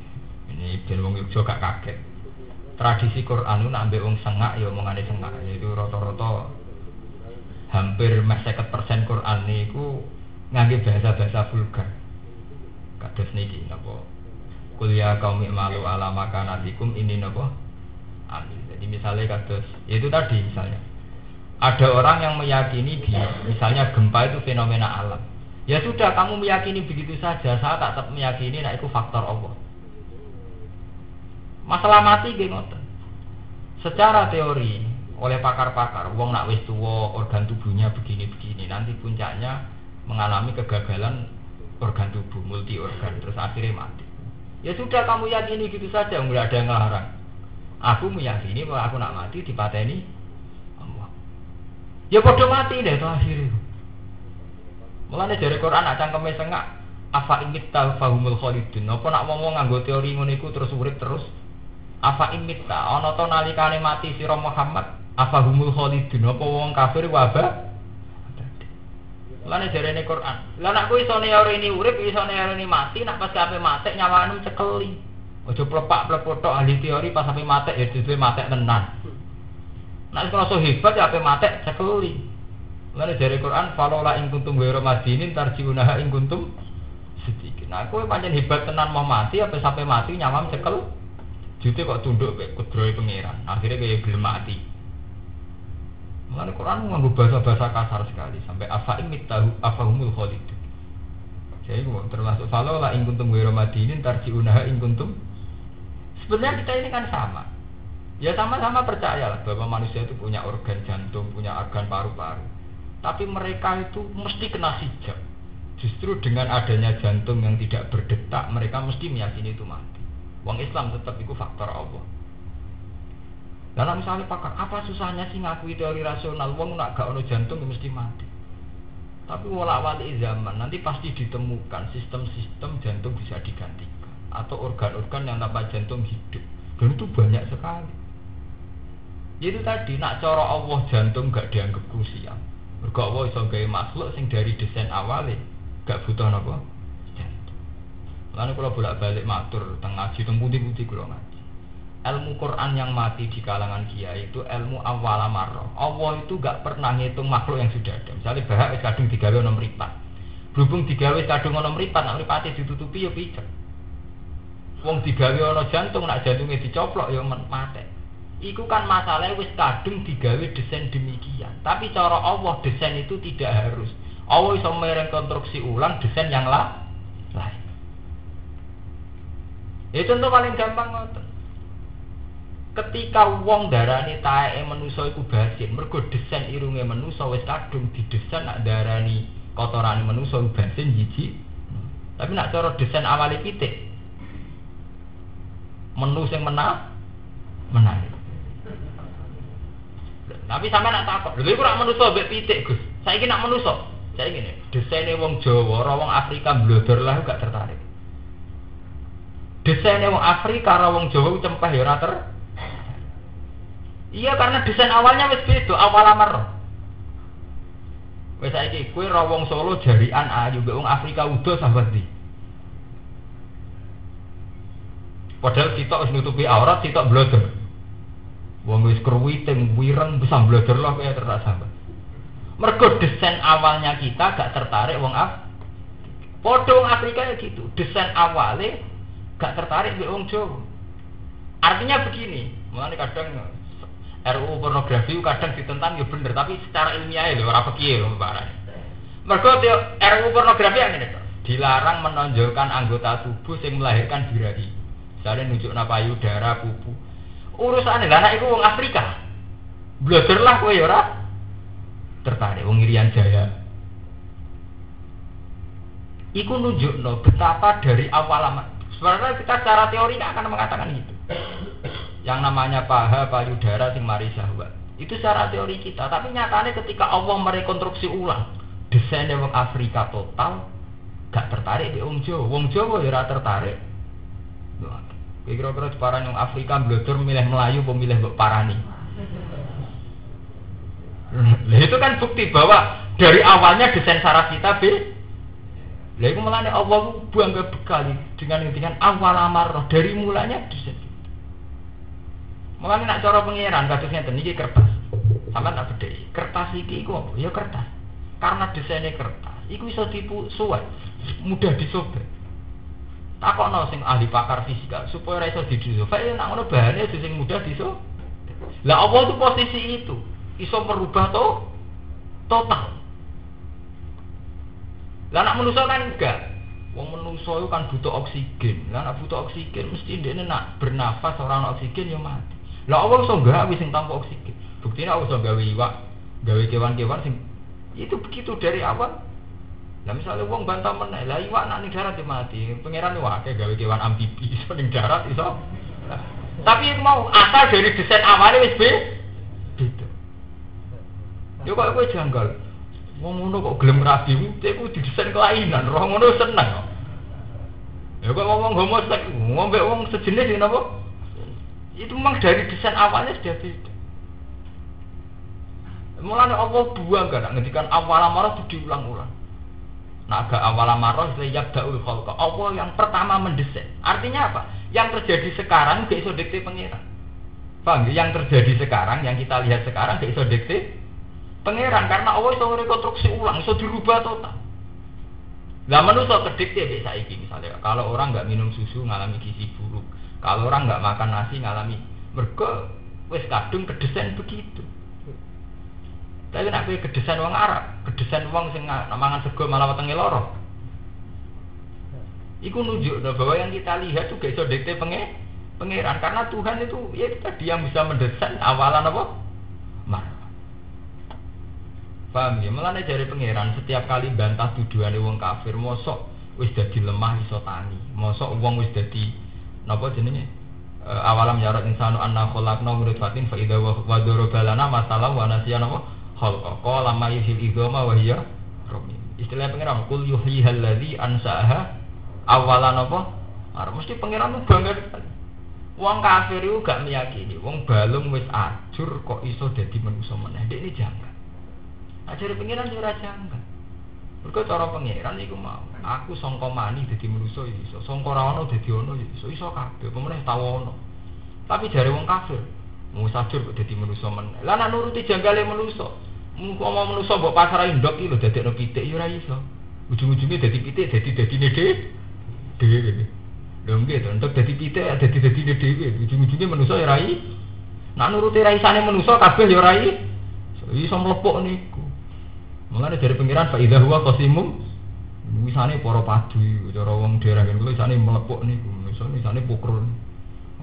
Ini ben wong Yogya gak kaget. Tradisi Quran itu nak ambek wong sengak ya omongane sengak. Itu rata-rata hampir 50% Quran niku ngangge bahasa-bahasa vulgar. Kados niki napa? Kuliah kaum malu ala makanatikum ini napa? Amin. Jadi misalnya kados itu tadi misalnya ada orang yang meyakini misalnya gempa itu fenomena alam. Ya sudah, kamu meyakini begitu saja. Saya tak tetap meyakini nah itu faktor Allah. Masalah mati nggih ngoten. Secara teori oleh pakar-pakar, wong nak wis tuwa organ tubuhnya begini-begini, nanti puncaknya mengalami kegagalan organ tubuh, multi organ, terus akhirnya mati. Ya sudah, kamu yakini gitu saja, enggak ada yang ngelarang. Aku meyakini bahwa aku nak mati dipateni Allah. Ya padha mati deh to akhirnya. Mulane jare Quran nak cangkeme sengak afa imitta fahumul khalidun. Apa nak wong nganggo teori ngono iku terus urip terus? Afa imitta ana to nalikane mati sira Muhammad afa humul khalidun. Apa wong kafir wabah? Mulane jarene Quran. Lah nak kowe iso neori urip, iso neori mati, nak pas kabeh mati nyawane cekeli. Aja plepak-plepok ahli teori pas sampe mati ya dhewe mati tenan. Nek krasa hebat ya ape mati cekeli. Lalu dari Quran, falola ing kuntum ghairu madinin tarjiunaha ing kuntum sedikit. Nah, kowe pancen hebat tenan mau mati apa sampai mati nyawam cekel. Jute kok tunduk mek kudrohe pangeran. Akhirnya kaya gelem mati. Lalu Quran nganggo bahasa-bahasa kasar sekali sampai afaim mitahu afahumul khalid. Jadi termasuk falola ing kuntum ghairu madinin tarjiunaha ing kuntum. Sebenarnya kita ini kan sama. Ya sama-sama percayalah bahwa manusia itu punya organ jantung, punya organ paru-paru. Tapi mereka itu mesti kena hijab. Justru dengan adanya jantung yang tidak berdetak, mereka mesti meyakini itu mati. Wong Islam tetap itu faktor Allah. Dalam misalnya pakar, apa susahnya sih ngakui teori rasional? Wong nak gak ono jantung mesti mati. Tapi wala-wali zaman nanti pasti ditemukan sistem-sistem jantung bisa digantikan atau organ-organ yang tanpa jantung hidup. Dan itu banyak sekali. Itu tadi nak cara Allah jantung gak dianggap krusial. Mergo Allah iso gawe makhluk sing dari desain awale gak butuh napa jantung. Lan kula bolak-balik matur teng ngaji teng pundi-pundi kula ngaji. Ilmu Quran yang mati di kalangan kiai itu ilmu awal amarah. Allah itu gak pernah ngitung makhluk yang sudah ada. Misalnya bahak wis kadung digawe ana mripat. Berhubung digawe kadung ana mripat, nek mripate ditutupi ya picek. Wong digawe ana jantung, nek jantunge dicoplok ya mati. Iku kan masalahnya wis kadung digawe desain demikian. Tapi cara Allah desain itu tidak harus. Allah iso merekonstruksi ulang desain yang lain. Itu contoh paling gampang ngoten. Ketika wong darani taeke manusa iku basin, mergo desain irunge manusa wis kadung didesain nak darani kotorane manusa basin jijik. Tapi nak cara desain awale pitik. Menu sing menarik. Tapi sampe nak takok, lha iku rak manusa mbek pitik, Gus. Saiki nak manusa. Saiki ngene, desaine wong Jawa, ora wong Afrika blodor lah gak tertarik. Desaine wong Afrika karo wong Jawa cempeh ya ora Iya karena desain awalnya wis beda, awal amar. Wis saiki kowe ora wong Solo jarian ayu mbek wong Afrika udo sambat ndi. Padahal sitok wis nutupi aurat, sitok blodor. Wong wis kruwiting wireng bisa belajar lah kaya terasa. Mergo desain awalnya kita gak tertarik wong Padha wong Afrika ya gitu. Desain awalnya gak tertarik mbek wong Jawa. Artinya begini, mulane kadang RUU pornografi kadang ditentang ya bener, tapi secara ilmiah lho ora piye lho barang. Mergo RUU pornografi yang ngene to. Dilarang menonjolkan anggota tubuh yang melahirkan birahi. Misalnya nunjukna payudara, pupu. Urusane lah anak iku wong Afrika. Belajarlah kowe ya ora tertarik wong Irian Jaya. Iku nunjukno betapa dari awal amat. Sebenarnya kita secara teori akan mengatakan itu. Yang namanya paha, payudara sing mari syahwat. Itu secara teori kita, tapi nyatanya ketika Allah merekonstruksi ulang desainnya wong Afrika total, gak tertarik di wong Jawa. Wong Jawa ya ora tertarik. Kira-kira separang wong Afrika belajar milih Melayu, pemilih mbok parani. Lah itu kan bukti bahwa dari awalnya desain saraf kita lah itu melane Allah bangga bekali dengan awal amarah dari mulanya desain. Mulane nak cara pengiran kados ngeten iki kertas. Sampeyan tak bedheki. Kertas iki iku apa? Ya kertas. Karena desainnya kertas, iku iso tipu suwet, mudah disobek. Takokno sing ahli pakar fisika supaya ora iso disobek, ya nak ngono bahane sing mudah disobek. Lah apa itu posisi itu? Iso merubah total. Lah nak manusa kan enggak. Wong manusa itu kan butuh oksigen. Lah nak butuh oksigen mesti ndekne nak bernafas ora ana oksigen ya mati. Lah Allah iso gawe sing tanpa oksigen. Buktine Allah iso gawe iwak, gawe kewan-kewan sing itu begitu dari awal. Lah misalnya wong bantah meneh, lah iwak nak ning darat mati. Pangeran yo akeh gawe kewan amfibi iso ning darat iso. Nah, tapi mau asal dari desain awalnya wis beda. Yo kok kowe janggal. Wong ngono kok gelem rabi iku didesain kelainan, roh ngono seneng. Ya kok ngomong homoseks, ngombe wong sejenis iki napa? Itu memang dari desain awalnya sudah beda. Mulane Allah buang kan ngendikan awal amarah itu diulang-ulang. Nah, agak awal amarah itu yabda'ul khalqa. Allah yang pertama mendesain. Artinya apa? Yang terjadi sekarang gak iso dikte pangeran. Paham? Yang terjadi sekarang, yang kita lihat sekarang gak iso dikte pangeran karena Allah iso rekonstruksi ulang, iso dirubah total. Lah manusia kedikte mek saiki misalnya kalau orang enggak minum susu ngalami gizi buruk. Kalau orang enggak makan nasi ngalami mergo wis kadung kedesain begitu. Tapi nek kowe kedesain wong Arab, kedesain wong sing mangan sego malah wetenge lara. Iku nunjukno bahwa yang kita lihat juga iso dikte pangeran karena Tuhan itu ya tadi yang bisa mendesain awalan apa? Paham ya? Mulane jare pangeran setiap kali bantah tuduhane wong kafir, mosok wis dadi lemah iso tani. Mosok wong wis dadi napa jenenge? Awalam yarat insanu anna khalaqna min nutfatin fa idza wa darabalana masalah wa nasiya napa? Khalqa lama yuhil idhama wa hiya ramim. Istilah pangeran kul yuhyihal ladzi ansaaha awalan apa? Mesti pangeran itu bangga sekali. Wong kafir itu gak meyakini wong balung wis ajur kok iso dadi manusa meneh. Dek ini janggal. Ajare pangeran ora janggal. Mergo cara pangeran iku mau, aku sangka mani dadi manusa iso, sangka ora ana dadi ana iso kabeh, pemeneh tau ana. Tapi jare wong kafir, mau sajur kok dadi manusa meneh. Lah nek nuruti janggale manusa, mengko mau manusa mbok pasar ndok iki lho dadekno pitik ya ora iso. Ujung-ujunge dadi pitik dadine dhewe. Lho nggih to, untuk dadi pitik dadine dhewe, ujung-ujunge manusa ya ora iso. Nek nuruti raisane manusa kabeh ya ora iso mlepuk niku. Mulane dari pengiran fa idza huwa qasimum wisane para padu cara wong daerah kene wisane mlepuk niku wisane pukrun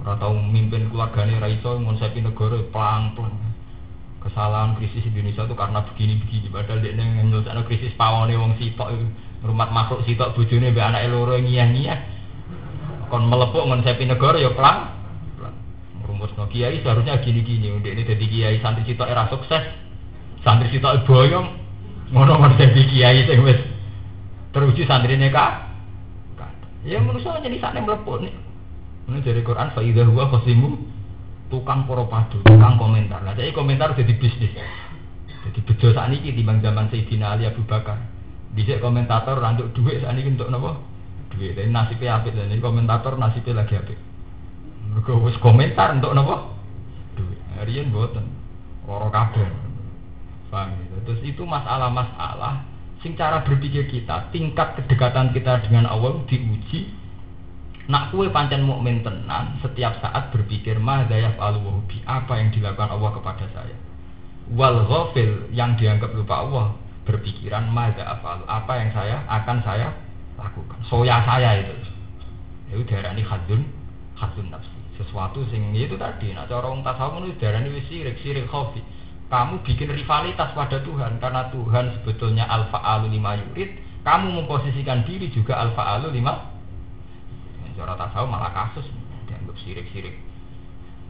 ora tau mimpin keluargane ra iso ngonsepi negara plang-plang. Kesalahan krisis Indonesia itu karena begini-begini padahal dekne nyelesaikan krisis pawone wong sitok itu rumah makhluk sitok bojone mbek anake loro ngiyah-ngiyah kon mlepuk ngonsepi negara ya plang rumusno kiai seharusnya gini-gini ndekne dadi kiai santri sitok era sukses santri sitok boyong ngono dadi kiai sing wis teruji santrine ya manusia jadi sakne mlepuk nih. Ini dari Quran fa idza huwa qasimu tukang para padu, tukang komentar. Lah jadi komentar dadi bisnis. Jadi bejo sakniki timbang zaman Sayyidina Ali Abu Bakar. Dhisik komentator rantuk dhuwit sakniki entuk napa? Dhuwit. Tapi nasibe apik lha niki komentator nasibe lagi apik. Mergo wis komentar entuk napa? Dhuwit. Riyen mboten. Ora kabeh. Paham gitu. Terus itu masalah-masalah sing cara berpikir kita, tingkat kedekatan kita dengan Allah diuji. Nak kue pancen mukmin tenan, setiap saat berpikir madza yaf'alu bi, apa yang dilakukan Allah kepada saya. Wal ghafil yang dianggap lupa Allah, berpikiran madza af'alu, apa yang akan saya lakukan. Soya saya itu. Itu diarani khadzun nafsi. Sesuatu sing itu tadi, nak cara wong tasawuf itu diarani wis sirik khafi. kamu bikin rivalitas pada Tuhan karena Tuhan sebetulnya al-fa'alu lima yurid, kamu memposisikan diri juga al-fa'alu lima. Cara tasawuf malah kasus dianggap sirik-sirik.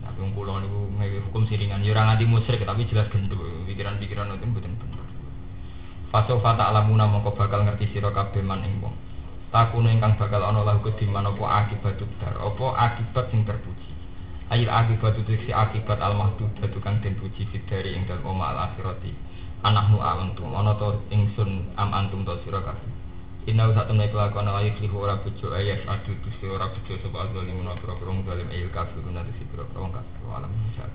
Nah, wong kula niku ngewe hukum siringan ya ora nganti musyrik tapi jelas gendho, pikiran-pikiran itu mboten bener. Fasofa ta'lamuna mongko bakal ngerti sira kabeh man ing wong. Takune ingkang bakal ana lahu kediman apa akibat dar, apa akibat sing terpuji. Ail akibat itu si akibat al-mahdud kang den puji fitari ing dalem oma al-akhirati. Anahnu amantum ana to ingsun am antum to sira kabeh. Inna usah temne kelakuan ayu lihu ora bojo ayat adu tusi ora bojo sebab azalimun ora kurang dalam ayil kafir nanti si kurang kafir alam insya